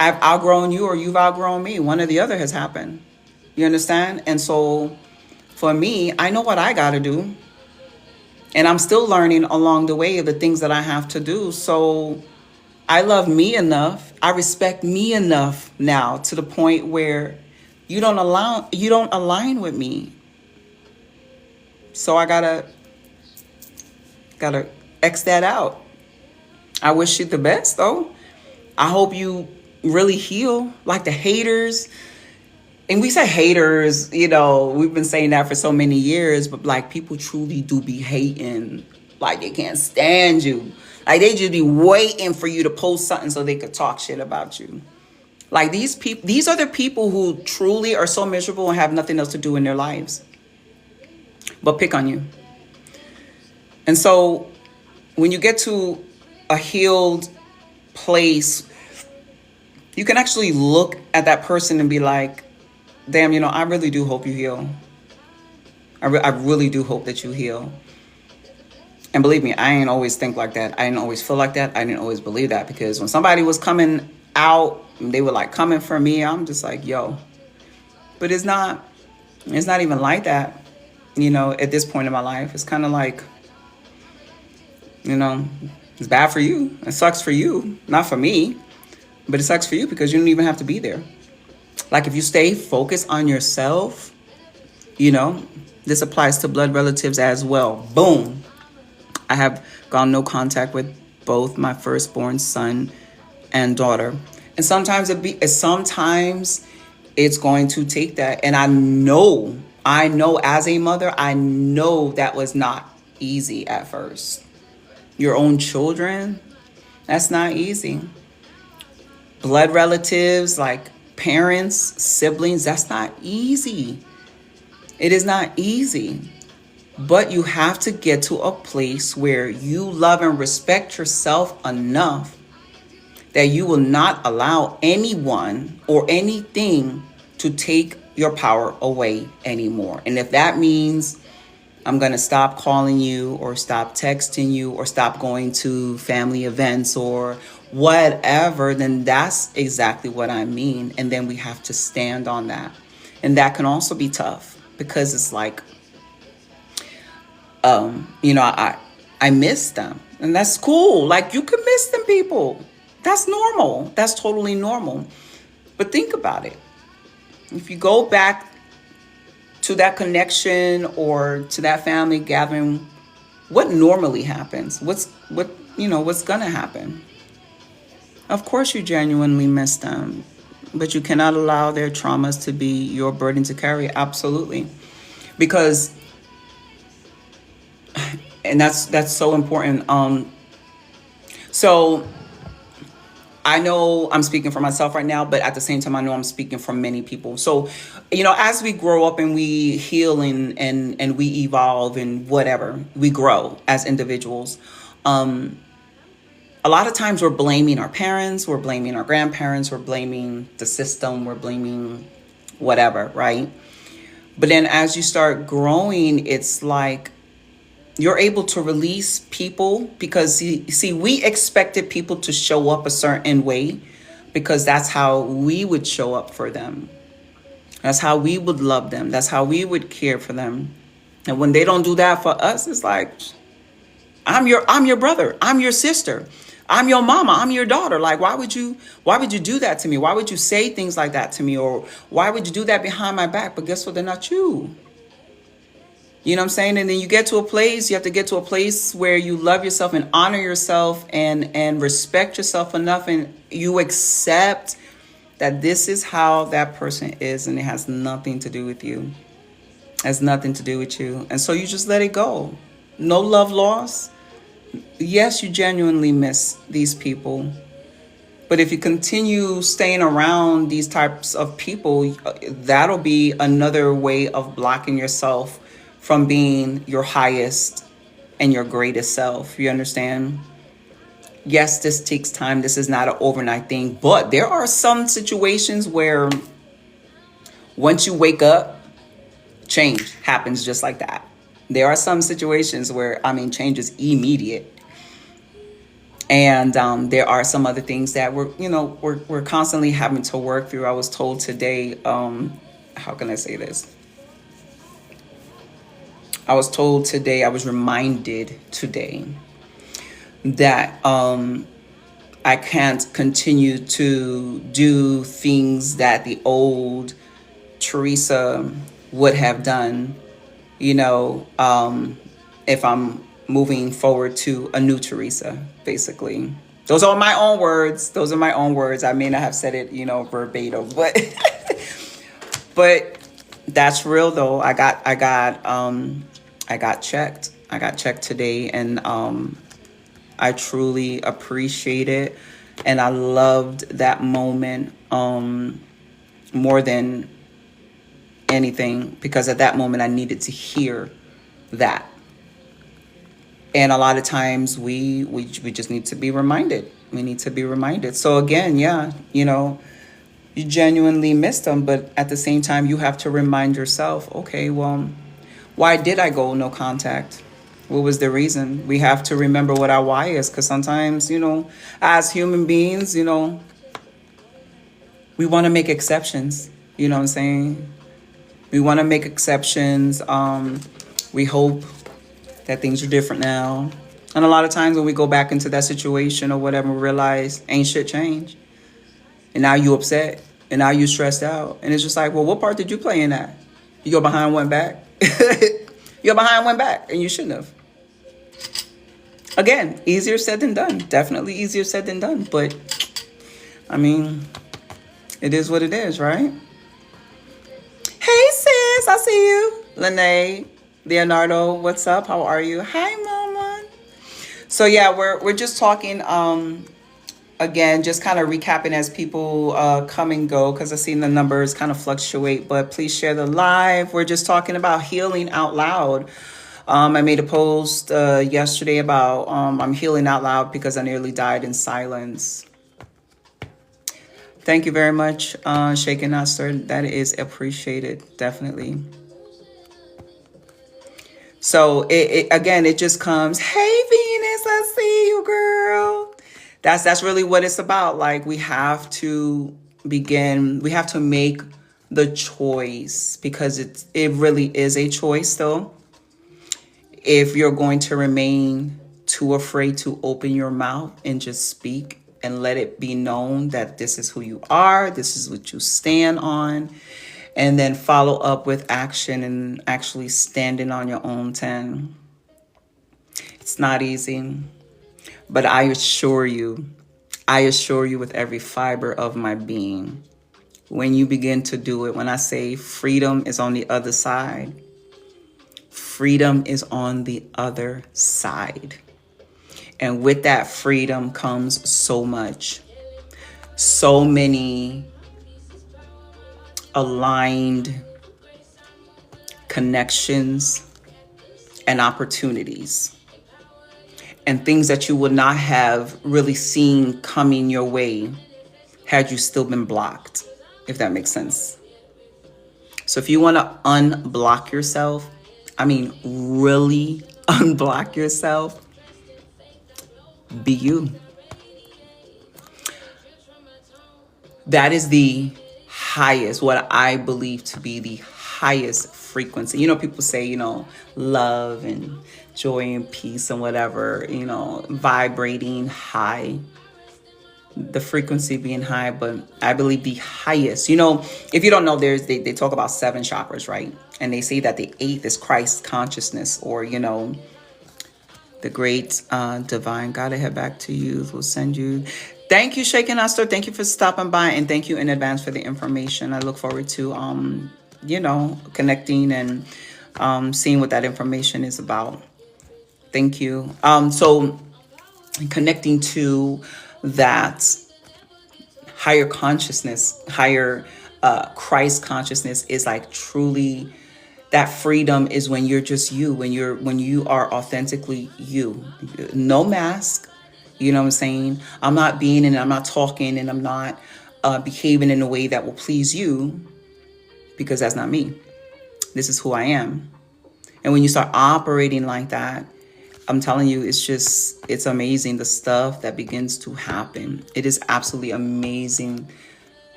I've outgrown you or you've outgrown me. One or the other has happened. You understand? And so for me, I know what I got to do. And I'm still learning along the way of the things that I have to do. So I love me enough. I respect me enough now to the point where you don't align with me. So I gotta X that out. I wish you the best though. I hope you really heal. Like the haters, and we say haters, we've been saying that for so many years, but like people truly do be hating. Like they can't stand you. Like they just be waiting for you to post something so they could talk shit about you. Like these are the people who truly are so miserable and have nothing else to do in their lives but pick on you. And so when you get to a healed place, you can actually look at that person and be like, damn, I really do hope you heal. I really do hope that you heal. And believe me, I ain't always think like that. I didn't always feel like that. I didn't always believe that, because when somebody was coming out, they were like coming for me, I'm just like, yo. But it's not even like that, at this point in my life. It's kind of like, it's bad for you. It sucks for you, not for me. But it sucks for you because you don't even have to be there. Like if you stay focused on yourself, this applies to blood relatives as well. Boom. I have gone no contact with both my firstborn son and daughter. And sometimes it's going to take that. And I know as a mother, I know that was not easy at first. Your own children, that's not easy. Blood relatives, like parents, siblings, that's not easy. It is not easy. But you have to get to a place where you love and respect yourself enough that you will not allow anyone or anything to take your power away anymore. And if that means I'm going to stop calling you or stop texting you or stop going to family events or whatever, then that's exactly what I mean. And then we have to stand on that. And that can also be tough because it's like, I miss them. And that's cool. Like you can miss them people. That's normal. That's totally normal. But think about it. If you go back to that connection or to that family gathering, what normally happens? What's going to happen? Of course you genuinely miss them, but you cannot allow their traumas to be your burden to carry. Absolutely. Because, and that's so important. So I know I'm speaking for myself right now, but at the same time, I know I'm speaking for many people. So, as we grow up and we heal and we evolve and whatever, we grow as individuals. A lot of times we're blaming our parents, we're blaming our grandparents, we're blaming the system, we're blaming whatever, right? But then as you start growing, it's like you're able to release people because, see, we expected people to show up a certain way because that's how we would show up for them. That's how we would love them. That's how we would care for them. And when they don't do that for us, it's like, I'm your brother. I'm your sister. I'm your mama. I'm your daughter. Like, why would you do that to me? Why would you say things like that to me? Or why would you do that behind my back? But guess what? They're not you. You know what I'm saying? And then you have to get to a place where you love yourself and honor yourself and respect yourself enough. And you accept that this is how that person is. And it has nothing to do with you. It has nothing to do with you. And so you just let it go. No love lost. Yes, you genuinely miss these people. But if you continue staying around these types of people, that'll be another way of blocking yourself from being your highest and your greatest self. You understand? Yes, this takes time. This is not an overnight thing. But there are some situations where once you wake up Change happens just like that. There are some situations where, I mean, change is immediate. And there are some other things that we're constantly having to work through. I was told today, how can I say this? I was told today, I was reminded today that I can't continue to do things that the old Teresa would have done, if I'm moving forward to a new Teresa, basically. Those are my own words. Those are my own words. I may not have said it, verbatim, but but that's real though. I got checked. I got checked today, and I truly appreciate it. And I loved that moment more than anything, because at that moment I needed to hear that. And a lot of times we just need to be reminded. We need to be reminded. So again, yeah, you genuinely missed them, but at the same time you have to remind yourself, okay, well, why did I go no contact? What was the reason? We have to remember what our why is, because sometimes, as human beings, we want to make exceptions. You know what I'm saying? We want to make exceptions. We hope that things are different now. And a lot of times when we go back into that situation or whatever, we realize ain't shit changed. And now you upset. And now you stressed out. And it's just like, well, what part did you play in that? Your behind went back. Your behind went back. And you shouldn't have. Again, easier said than done. Definitely easier said than done. But, I mean, it is what it is, right? Hey, sis. I see you. Lene, Leonardo, what's up? How are you? Hi, mama. So, yeah, we're just talking, again, just kind of recapping as people come and go, because I've seen the numbers kind of fluctuate. But please share the live. We're just talking about healing out loud. I made a post yesterday about I'm healing out loud because I nearly died in silence. Thank you very much, Shaken Nasser. That is appreciated, definitely. So it just comes, hey, Venus, I see you, girl. That's really what it's about. Like, we have to make the choice, because it really is a choice though. If you're going to remain too afraid to open your mouth and just speak and let it be known that this is who you are, this is what you stand on, and then follow up with action and actually standing on your own 10. It's not easy, but I assure you with every fiber of my being, when you begin to do it, when I say freedom is on the other side, freedom is on the other side. And with that freedom comes so much, so many aligned connections and opportunities, and things that you would not have really seen coming your way had you still been blocked, if that makes sense. So if you want to unblock yourself, I mean, really unblock yourself, be you. That is the highest, what I believe to be the highest frequency. People say, love and joy and peace and whatever, vibrating high, the frequency being high. But I believe the highest, if you don't know, they talk about 7 chakras, right? And they say that the 8th is Christ consciousness, or, the great divine. Gotta head back to you. We'll send you. Thank you, Shaken Astor. Thank you for stopping by, and thank you in advance for the information. I look forward to, connecting and seeing what that information is about. Thank you. So connecting to that higher consciousness, higher Christ consciousness is like truly. That freedom is when you're just you, when you are authentically you. No mask, you know what I'm saying? I'm not being, and I'm not talking, and I'm not behaving in a way that will please you, because that's not me. This is who I am. And when you start operating like that, I'm telling you, it's amazing the stuff that begins to happen. It is absolutely amazing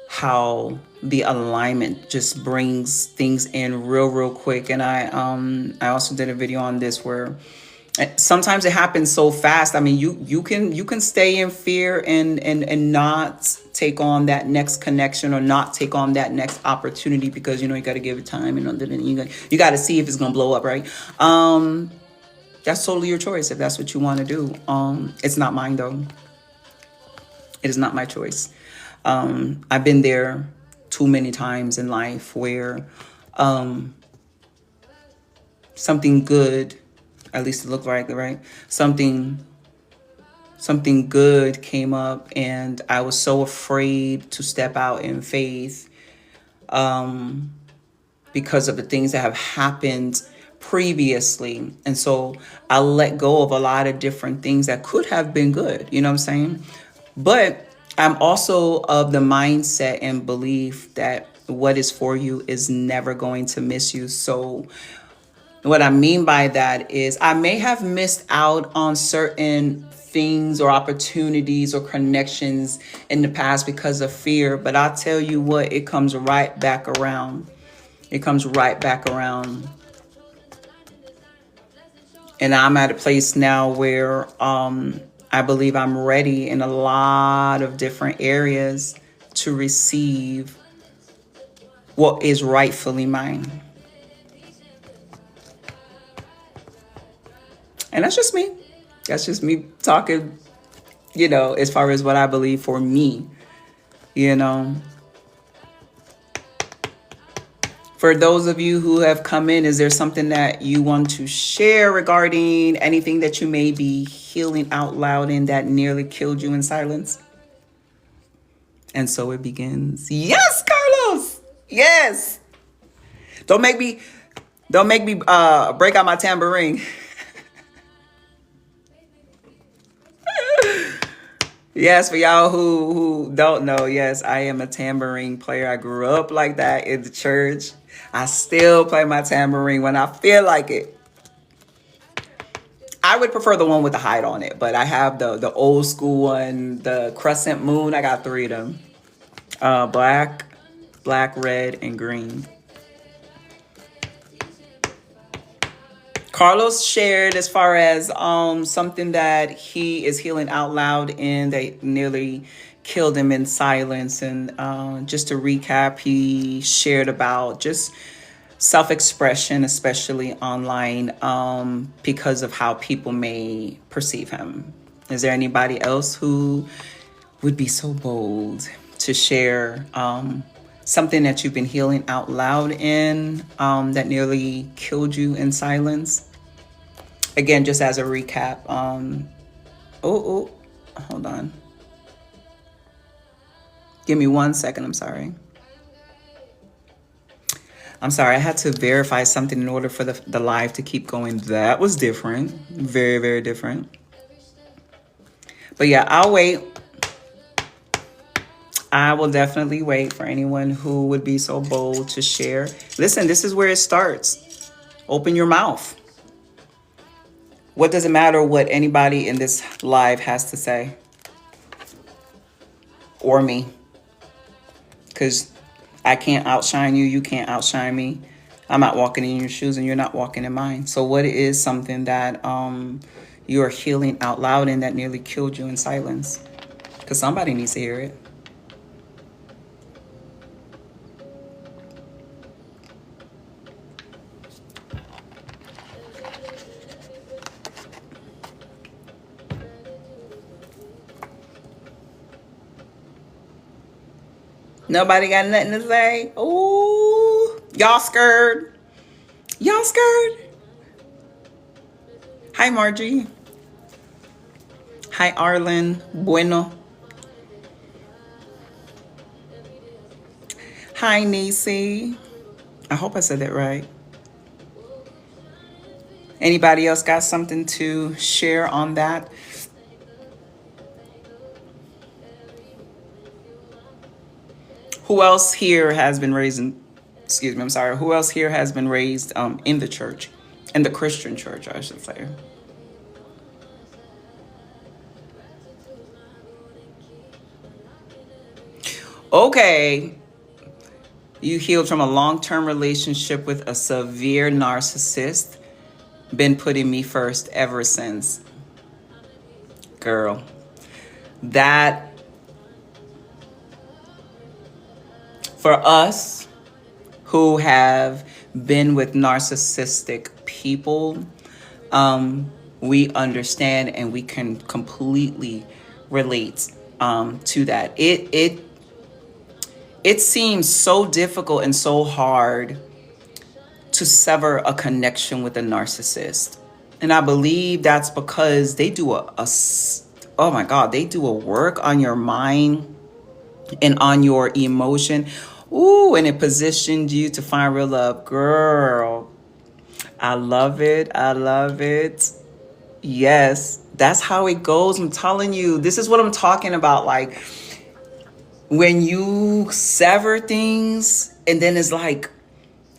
how the alignment just brings things in real quick. And I also did a video on this where sometimes it happens so fast. I mean, you can stay in fear and not take on that next connection or not take on that next opportunity because you got to give it time and you got to see if it's gonna blow up, right? That's totally your choice if that's what you want to do. It's not mine though. It is not my choice. I've been there too many times in life where something good, at least it looked like, right? Something good came up and I was so afraid to step out in faith because of the things that have happened previously. And so I let go of a lot of different things that could have been good, you know what I'm saying? But I'm also of the mindset and belief that what is for you is never going to miss you. So what I mean by that is I may have missed out on certain things or opportunities or connections in the past because of fear, but I'll tell you what, it comes right back around. It comes right back around. And I'm at a place now where I believe I'm ready in a lot of different areas to receive what is rightfully mine. And that's just me. That's just me talking, as far as what I believe for me, For those of you who have come in, is there something that you want to share regarding anything that you may be healing out loud in that nearly killed you in silence? And so it begins. Yes, Carlos. Yes. Don't make me break out my tambourine. Yes, for y'all who don't know, yes, I am a tambourine player. I grew up like that in the church. I still play my tambourine when I feel like it. I would prefer the one with the hide on it, but I have the old school one, the crescent moon. I got 3 of them. Black, red, and green. Carlos shared as far as something that he is healing out loud in that nearly killed him in silence. And just to recap, he shared about just self-expression, especially online, because of how people may perceive him. Is there anybody else who would be so bold to share something that you've been healing out loud in that nearly killed you in silence? Again, just as a recap. Hold on. Give me 1 second. I'm sorry. I had to verify something in order for the live to keep going. That was different. Very, very different. But yeah, I'll wait. I will definitely wait for anyone who would be so bold to share. Listen, this is where it starts. Open your mouth. What does it matter what anybody in this live has to say? Or me? Because I can't outshine you. You can't outshine me. I'm not walking in your shoes and you're not walking in mine. So what is something that you are healing out loud in that nearly killed you in silence? Because somebody needs to hear it. Nobody got nothing to say? Ooh, y'all scared? Y'all scared? Hi, Margie. Hi, Arlen. Bueno. Hi, Nisi. I hope I said that right. Anybody else got something to share on that? Who else here has been raising Excuse me, I'm sorry. Who else here has been raised in the church? In the Christian church, I should say. Okay. You healed from a long-term relationship with a severe narcissist. Been putting me first ever since. Girl, that for us who have been with narcissistic people, we understand and we can completely relate to that. It seems so difficult and so hard to sever a connection with a narcissist. And I believe that's because they do oh my God, they do a work on your mind and on your emotion. Ooh, and it positioned you to find real love. Girl, I love it. I love it. Yes, that's how it goes. I'm telling you, this is what I'm talking about. Like, when you sever things and then it's like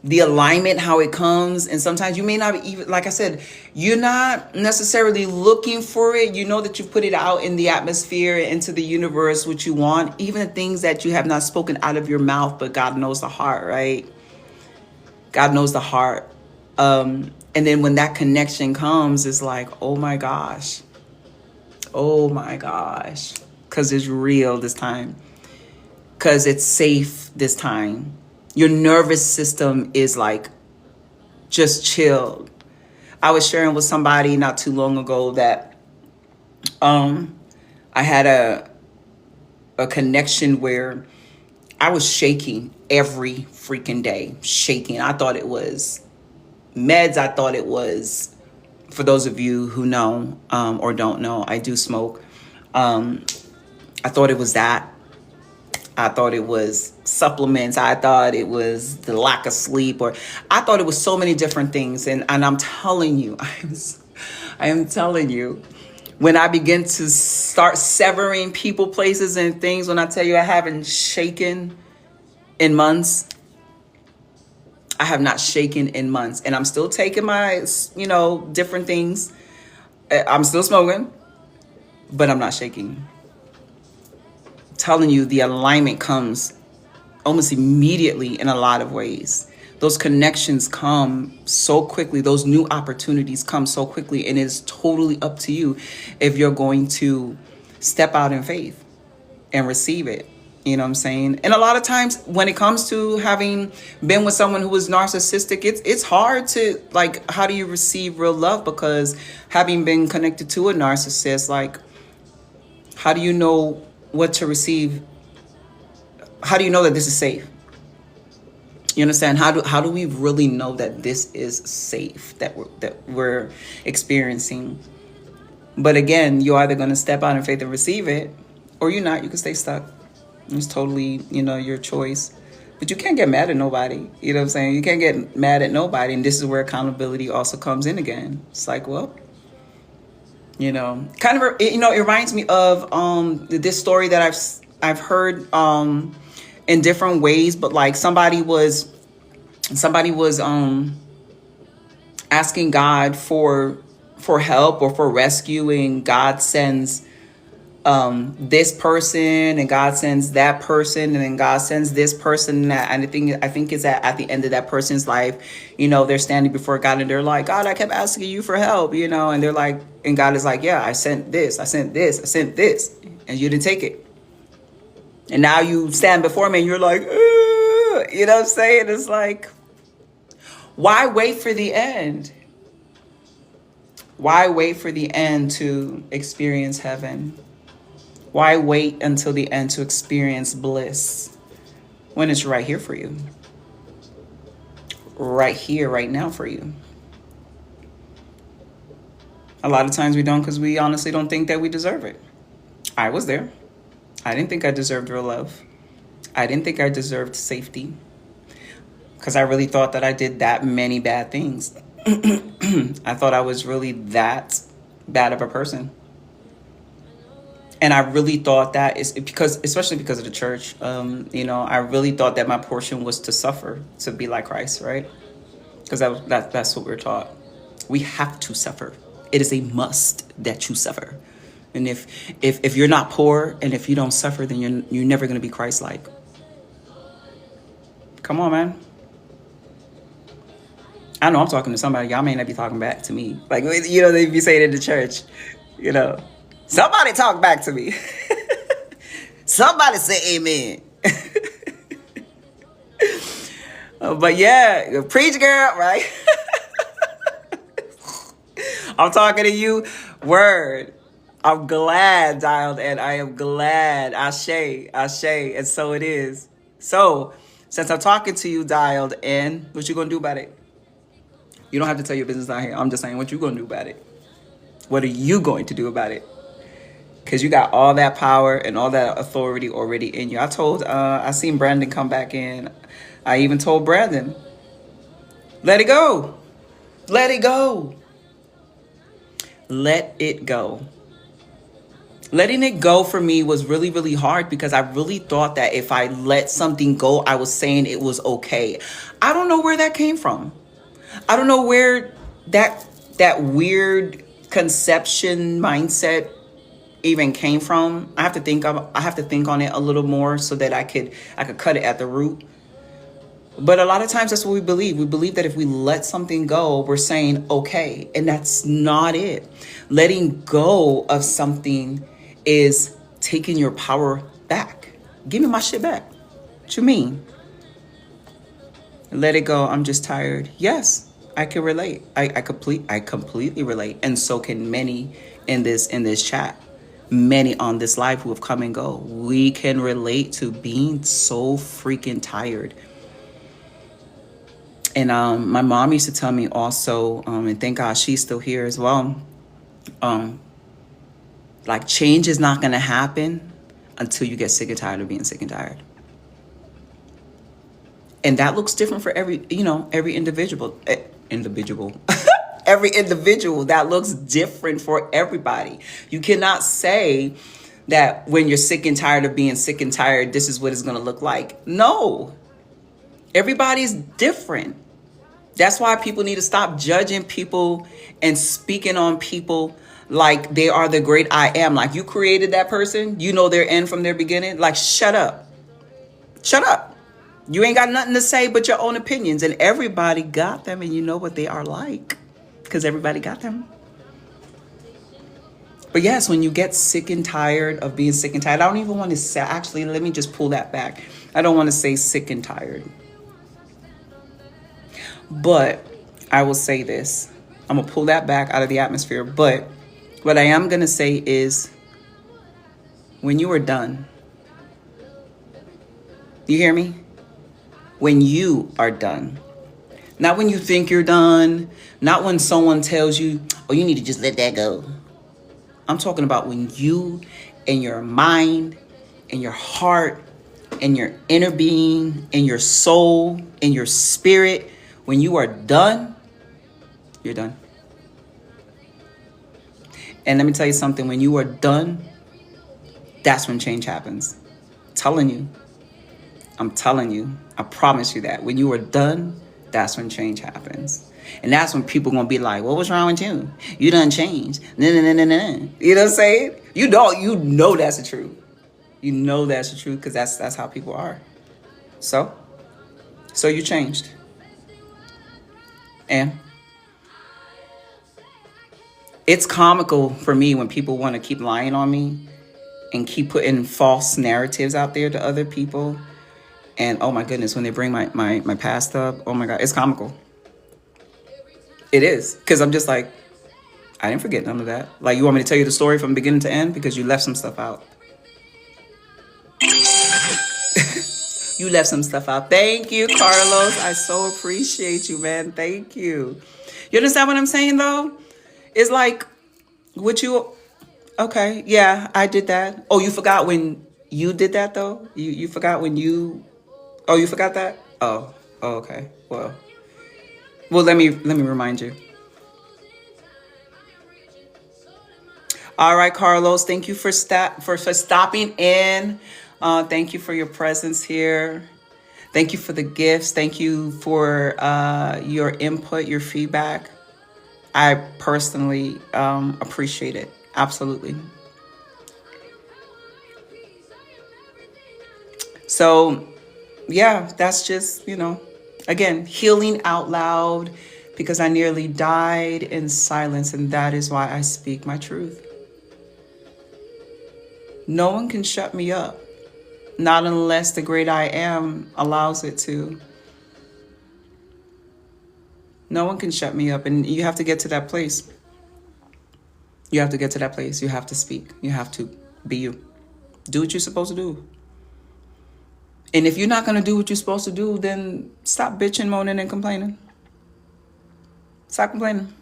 the alignment, how it comes. And sometimes you may not even, like I said, you're not necessarily looking for it. You know that you put it out in the atmosphere, into the universe, what you want, even the things that you have not spoken out of your mouth, but God knows the heart, right? God knows the heart. And then when that connection comes, it's like, oh my gosh. Oh my gosh. Because it's real this time. Because it's safe this time. Your nervous system is like just chilled. I was sharing with somebody not too long ago that I had a connection where I was shaking every freaking day. Shaking. I thought it was meds. I thought it was, for those of you who know or don't know, I do smoke. I thought it was that. I thought it was supplements. I thought it was the lack of sleep, or I thought it was so many different things. And I'm telling you, I am telling you, when I begin to start severing people, places, and things, when I tell you I haven't shaken in months, I have not shaken in months. And I'm still taking my, different things. I'm still smoking, but I'm not shaking. Telling you, the alignment comes almost immediately in a lot of ways. Those connections come so quickly. Those new opportunities come so quickly. And it's totally up to you if you're going to step out in faith and receive it. You know what I'm saying? And a lot of times when it comes to having been with someone who is narcissistic, it's hard to, like, how do you receive real love? Because having been connected to a narcissist, like, how do you know what to receive? How do you know that this is safe? You understand? How do we really know that this is safe, that we're experiencing? But again, you're either going to step out in faith and receive it, or you're not. You can stay stuck. It's totally, your choice. But you can't get mad at nobody. You know what I'm saying? You can't get mad at nobody. And this is where accountability also comes in again. It's like, well, kind of, it reminds me of this story that I've heard in different ways, but like somebody was asking God for help or for rescue, and God sends this person, and God sends that person, and then God sends this person, and I think it's at the end of that person's life, they're standing before God and they're like, God, I kept asking you for help, and they're like, and God is like, yeah, I sent this, and you didn't take it. And now you stand before me and you're like, you know what I'm saying? It's like, why wait for the end? Why wait for the end to experience heaven? Why wait until the end to experience bliss when it's right here for you? Right here, right now for you. A lot of times we don't, because we honestly don't think that we deserve it. I was there. I didn't think I deserved real love. I didn't think I deserved safety, because I really thought that I did that many bad things. I thought I was really that bad of a person. And I really thought that is because, especially because of the church, I really thought that my portion was to suffer, to be like Christ, right? Because that's what we're taught. We have to suffer. It is a must that you suffer. And if you're not poor and if you don't suffer, then you're never going to be Christ-like. Come on, man. I know I'm talking to somebody. Y'all may not be talking back to me. Like, they be saying in the church, somebody talk back to me. Somebody say amen. But yeah, preach, girl, right? I'm talking to you. Word. I'm glad, dialed, and I am glad. Ashe, and so it is. So, since I'm talking to you, dialed, and what you gonna do about it? You don't have to tell your business out here. I'm just saying what you gonna do about it. What are you going to do about it? Because you got all that power and all that authority already in you. I seen Brandon come back in. I even told Brandon, let it go. Let it go. Let it go. Letting it go for me was really, really hard because I really thought that if I let something go, I was saying it was okay. I don't know where that came from. I don't know where that weird conception mindset even came from. I have to think on it a little more so that I could cut it at the root. But a lot of times that's what we believe. We believe that if we let something go, we're saying okay, and that's not it. Letting go of something is taking your power back. Give me my shit back. What you mean? Let it go. I'm just tired. Yes, I can relate. I completely relate, and so can many in this chat. Many on this live who have come and go. We can relate to being so freaking tired. And my mom used to tell me also, and thank God she's still here as well. Like, change is not going to happen until you get sick and tired of being sick and tired. And that looks different for every individual. Every individual, that looks different for everybody. You cannot say that when you're sick and tired of being sick and tired, this is what it's going to look like. No. Everybody's different. That's why people need to stop judging people and speaking on people like they are the great I am. Like, you created that person. You know their end from their beginning. Like, shut up. Shut up. You ain't got nothing to say but your own opinions. And everybody got them, and you know what they are like. Because everybody got them. But yes, when you get sick and tired of being sick and tired, I don't even want to say, actually, let me just pull that back. I don't want to say sick and tired. But I will say this. I'm going to pull that back out of the atmosphere. But what I am going to say is, when you are done, you hear me? When you are done. Not when you think you're done. Not when someone tells you, oh, you need to just let that go. I'm talking about when you and your mind and your heart and your inner being and your soul and your spirit, when you are done, you're done. And let me tell you something, when you are done, that's when change happens. I'm telling you, I promise you that. When you are done, that's when change happens. And that's when people gonna be like, what was wrong with you? You done changed. Nah. You know what I'm saying? You know that's the truth. You know that's the truth, because that's how people are. So you changed. And it's comical for me when people want to keep lying on me and keep putting false narratives out there to other people. And oh my goodness, when they bring my past up, oh my God, it's comical. It is. Because I'm just like, I didn't forget none of that. Like, you want me to tell you the story from beginning to end? Because you left some stuff out. You left some stuff out. Thank you, Carlos. I so appreciate you, man. Thank you. You understand what I'm saying, though? It's like, okay, yeah, I did that. Oh, you forgot when you did that, though? You forgot when you... Oh, you forgot that? Oh, okay. Well, let me remind you. All right, Carlos. Thank you for stopping in. Thank you for your presence here. Thank you for the gifts. Thank you for your input, your feedback. I personally appreciate it. Absolutely. So, yeah, that's just, again, healing out loud because I nearly died in silence, and that is why I speak my truth. No one can shut me up, not unless the great I am allows it to. No one can shut me up, and you have to get to that place. You have to get to that place. You have to speak. You have to be you. Do what you're supposed to do. And if you're not going to do what you're supposed to do, then stop bitching, moaning, and complaining. Stop complaining.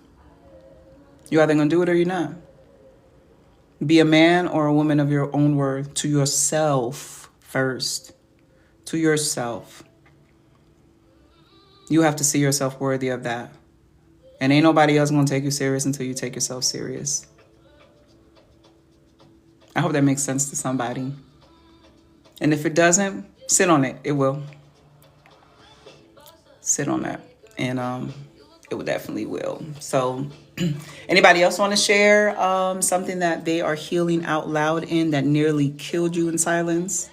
You're either going to do it or you're not. Be a man or a woman of your own word to yourself first. To yourself. You have to see yourself worthy of that. And ain't nobody else going to take you serious until you take yourself serious. I hope that makes sense to somebody. And if it doesn't, sit on it. It will. Sit on that. And it definitely will. So anybody else want to share something that they are healing out loud in that nearly killed you in silence?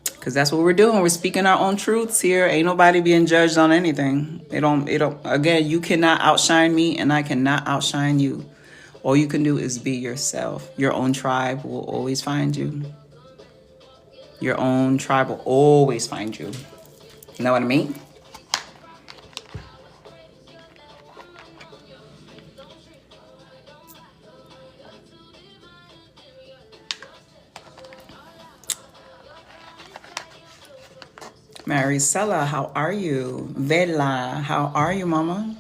Because that's what we're doing. We're speaking our own truths here. Ain't nobody being judged on anything. Again, you cannot outshine me and I cannot outshine you. All you can do is be yourself. Your own tribe will always find you. Your own tribe will always find you. You know what I mean? Maricela, how are you? Vela, how are you, mama?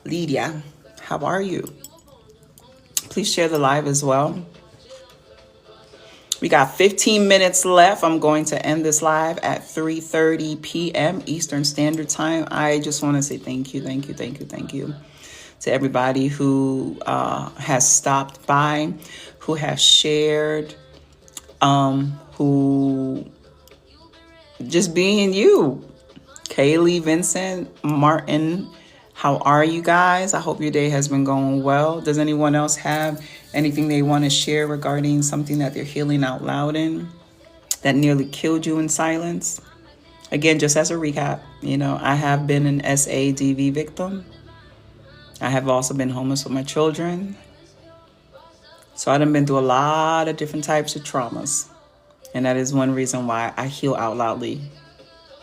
Lydia, how are you? Please share the live as well. We got 15 minutes left. I'm going to end this live at 3:30 p.m. Eastern Standard Time. I just want to say thank you to everybody who has stopped by, who has shared, who just being you. Kaylee, Vincent, Martin, how are you guys? I hope your day has been going well. Does anyone else have anything they want to share regarding something that they're healing out loud in that nearly killed you in silence? Again, just as a recap, I have been an SADV victim. I have also been homeless with my children. So I've been through a lot of different types of traumas. And that is one reason why I heal out loudly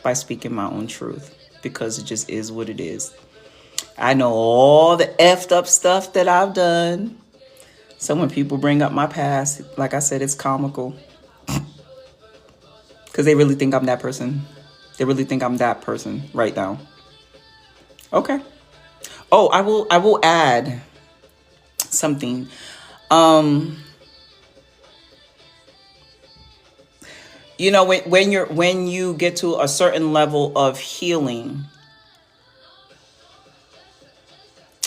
by speaking my own truth, because it just is what it is. I know all the effed up stuff that I've done. So when people bring up my past, like I said, it's comical. Because they really think I'm that person. They really think I'm that person right now. Okay. Oh, I will add something. When you get to a certain level of healing,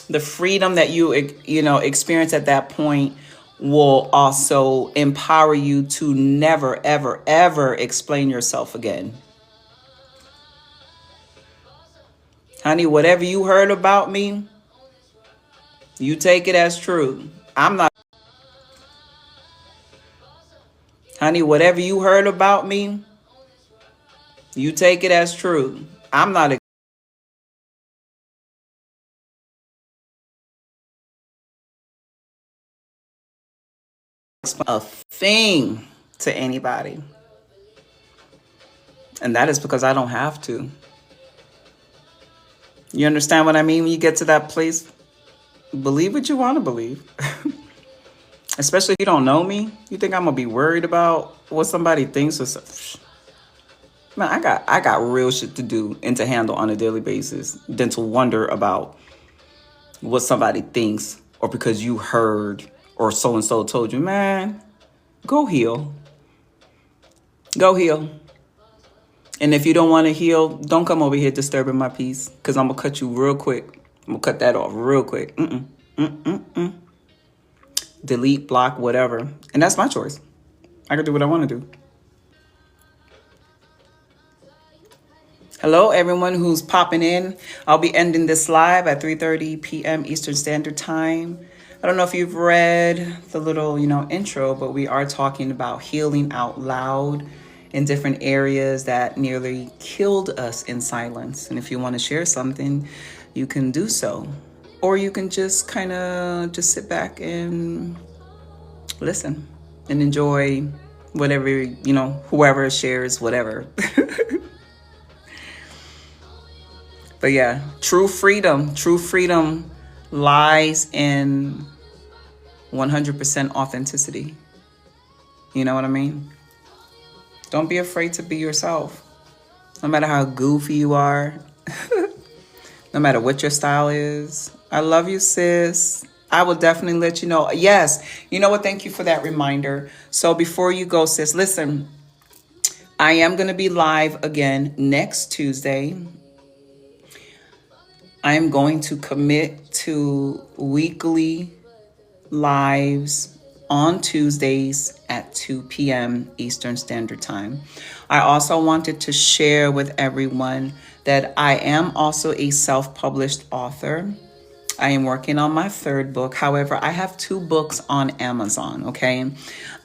the freedom that you experience at that point will also empower you to never, ever, ever explain yourself again. Honey, whatever you heard about me, you take it as true. Honey, whatever you heard about me, you take it as true. I'm not a thing to anybody. And that is because I don't have to. You understand what I mean? When you get to that place, believe what you want to believe. Especially if you don't know me. You think I'm going to be worried about what somebody thinks or something? Man, I got real shit to do and to handle on a daily basis than to wonder about what somebody thinks or because you heard or so-and-so told you. Man, go heal. Go heal. And if you don't want to heal, don't come over here disturbing my peace, because I'm going to cut you real quick. I'm going to cut that off real quick. delete, block, whatever. And that's my choice. I can do what I want to do. Hello, everyone who's popping in. I'll be ending this live at 3:30 p.m. Eastern Standard Time. I don't know if you've read the little, intro, but we are talking about healing out loud in different areas that nearly killed us in silence. And if you want to share something, you can do so. Or you can just kind of just sit back and listen and enjoy whatever, whoever shares whatever. But yeah, true freedom lies in 100% authenticity. You know what I mean? Don't be afraid to be yourself. No matter how goofy you are, no matter what your style is. I love you, sis. I will definitely let you know. Yes, you know what? Thank you for that reminder. So before you go, sis, listen, I am going to be live again next Tuesday. I am going to commit to weekly lives on Tuesdays at 2 p.m. Eastern Standard Time. I also wanted to share with everyone that I am also a self-published author. I am working on my third book. However, I have 2 books on Amazon, okay?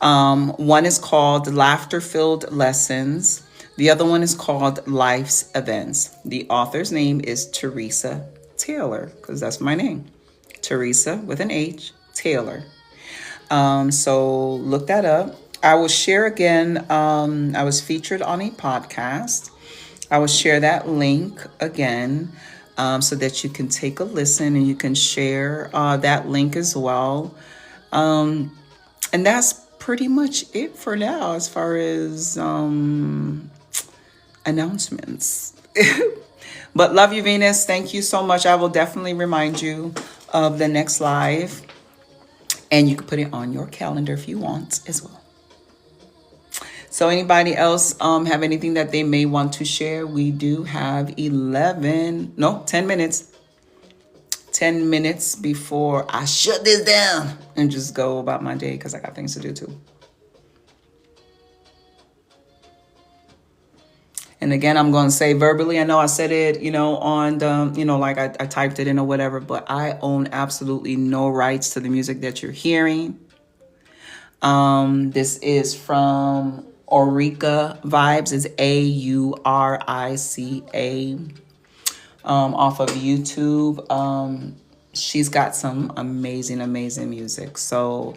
One is called Laughter-Filled Lessons. The other one is called Life's Events. The author's name is Teresa Taylor, because that's my name. Teresa with an H, Taylor. So look that up. I will share again. I was featured on a podcast. I will share that link again so that you can take a listen and you can share that link as well. And that's pretty much it for now as far as announcements. But love you, Venus. Thank you so much. I will definitely remind you of the next live. And you can put it on your calendar if you want as well. So anybody else have anything that they may want to share? We do have 10 minutes. 10 minutes before I shut this down and just go about my day because I got things to do too. And again, I'm going to say verbally, I know I said it, on the, like I typed it in or whatever, but I own absolutely no rights to the music that you're hearing. This is from Aurica Vibes. It's Aurica, off of YouTube. She's got some amazing, amazing music. So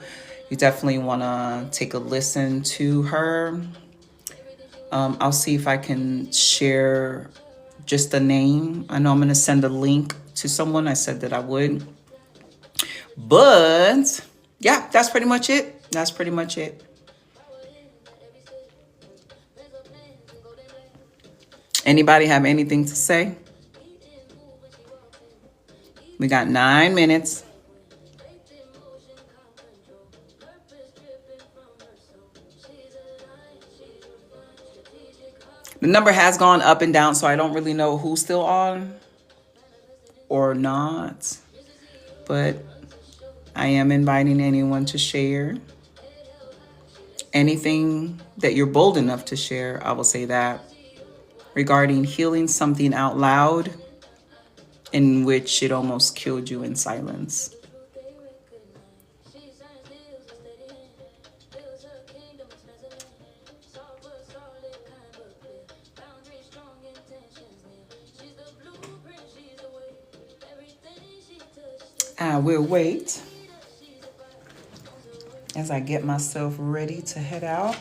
you definitely want to take a listen to her. I'll see if I can share just the name. I know I'm going to send a link to someone. I said that I would. But yeah, that's pretty much it. Anybody have anything to say? We got 9 minutes. The number has gone up and down, so I don't really know who's still on or not. But I am inviting anyone to share. Anything that you're bold enough to share, I will say that, regarding healing something out loud in which it almost killed you in silence. I will wait as I get myself ready to head out.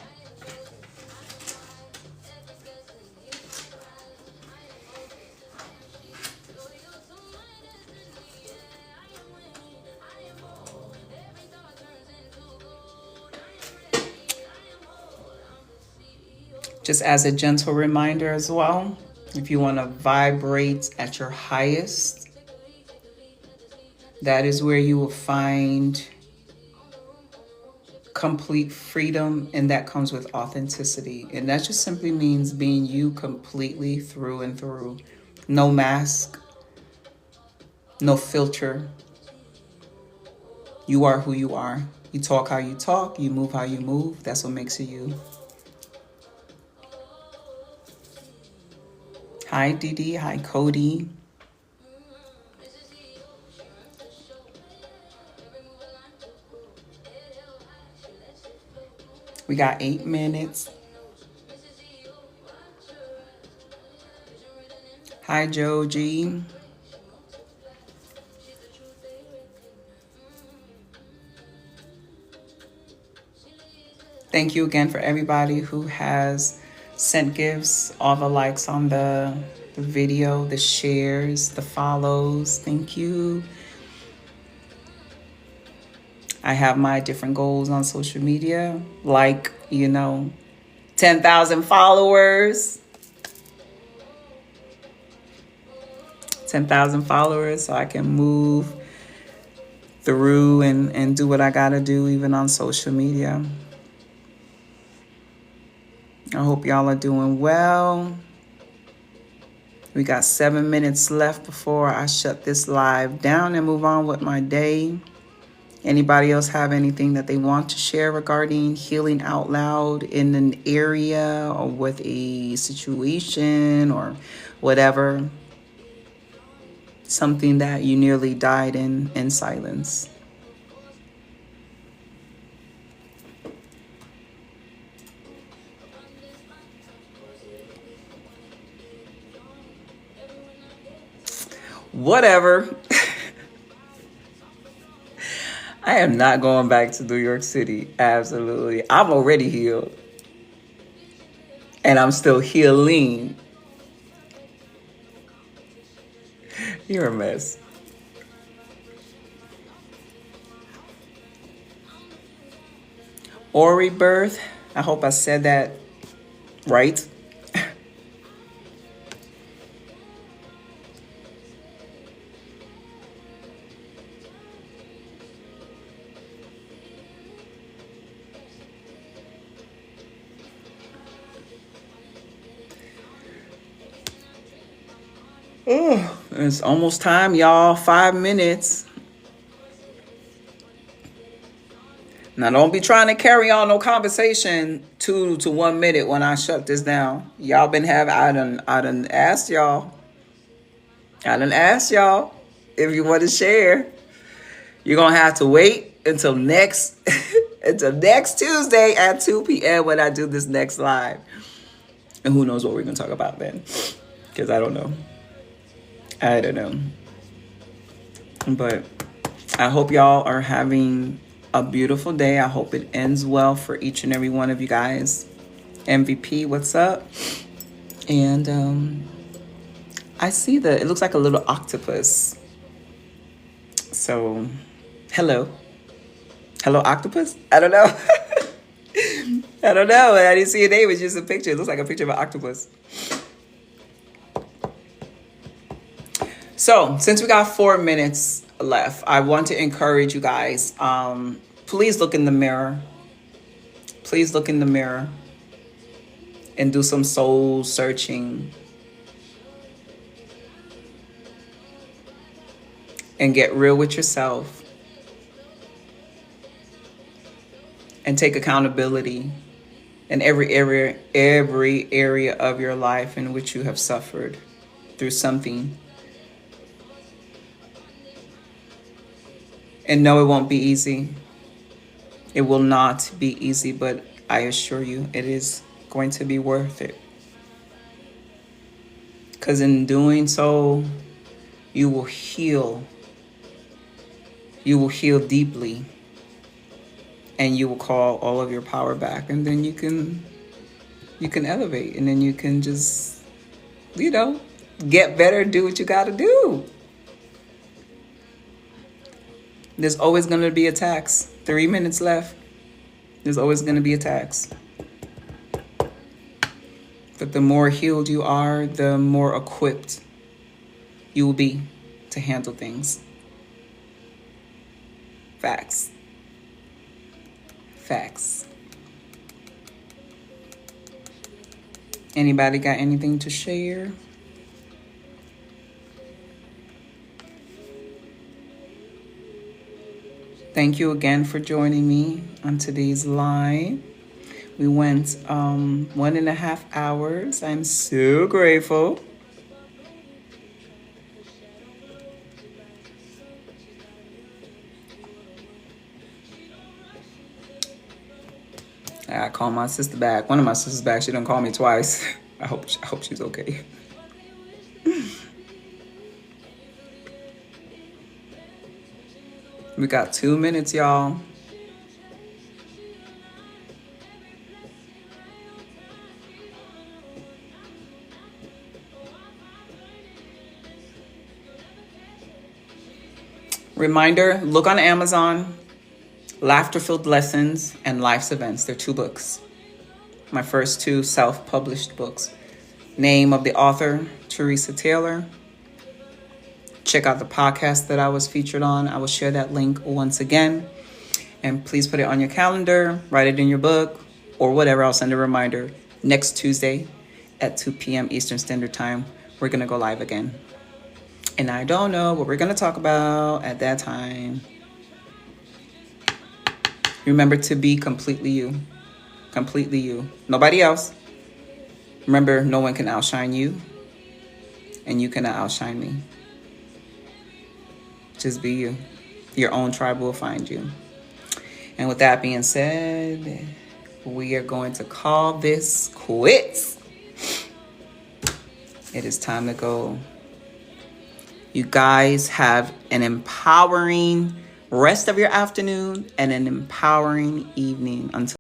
Just as a gentle reminder as well, if you want to vibrate at your highest, that is where you will find complete freedom, and that comes with authenticity. And that just simply means being you completely through and through. No mask, no filter. You are who you are. You talk how you talk, you move how you move. That's what makes you. Hi, Didi. Hi, Cody. We got 8 minutes. Hi, Joe G. Thank you again for everybody who has sent gifts, all the likes on the video, the shares, the follows. Thank you. I have my different goals on social media, like, 10,000 followers. 10,000 followers so I can move through and do what I gotta do even on social media. I hope y'all are doing well. We got 7 minutes left before I shut this live down and move on with my day. Anybody else have anything that they want to share regarding healing out loud in an area or with a situation or whatever? Something that you nearly died in silence. Whatever. I am not going back to New York City. Absolutely. I'm already healed. And I'm still healing. You're a mess. Ori Birth. I hope I said that right. Oh, it's almost time, y'all. 5 minutes. Now, don't be trying to carry on no conversation 2 to 1 minute when I shut this down. Y'all been having, I done asked y'all. If you want to share. You're going to have to wait until next Tuesday at 2 p.m. when I do this next live. And who knows what we're going to talk about then. Because I don't know. But I hope y'all are having a beautiful day. I hope it ends well for each and every one of you guys. MVP, what's up? And I see it looks like a little octopus. So, hello. Hello, octopus? I don't know. I don't know. I didn't see a name. It's just a picture. It looks like a picture of an octopus. So, since we got 4 minutes left, I want to encourage you guys. Please look in the mirror. Please look in the mirror and do some soul searching. And get real with yourself. And take accountability in every area of your life in which you have suffered through something. And no, it won't be easy. It will not be easy, but I assure you it is going to be worth it. Because in doing so, you will heal. You will heal deeply. And you will call all of your power back. And then you can elevate. And then you can just, get better, do what you got to do. There's always going to be attacks. 3 minutes left. There's always going to be attacks. But the more healed you are, the more equipped you will be to handle things. Facts. Facts. Anybody got anything to share? Thank you again for joining me on today's live. We went 1.5 hours. I'm so grateful. I called my sister back. One of my sisters back. She didn't call me twice. I hope she's okay. We got 2 minutes, y'all. Reminder, look on Amazon. Laughter-Filled Lessons and Life's Events. They're 2 books. My first 2 self-published books. Name of the author, Teresa Taylor. Check out the podcast that I was featured on. I will share that link once again. And please put it on your calendar, write it in your book, or whatever. I'll send a reminder. Next Tuesday at 2 p.m. Eastern Standard Time, we're going to go live again. And I don't know what we're going to talk about at that time. Remember to be completely you. Completely you. Nobody else. Remember, no one can outshine you. And you cannot outshine me. Just be you. Your own tribe will find you. And with that being said, we are going to call this quits. It is time to go. You guys have an empowering rest of your afternoon and an empowering evening. Until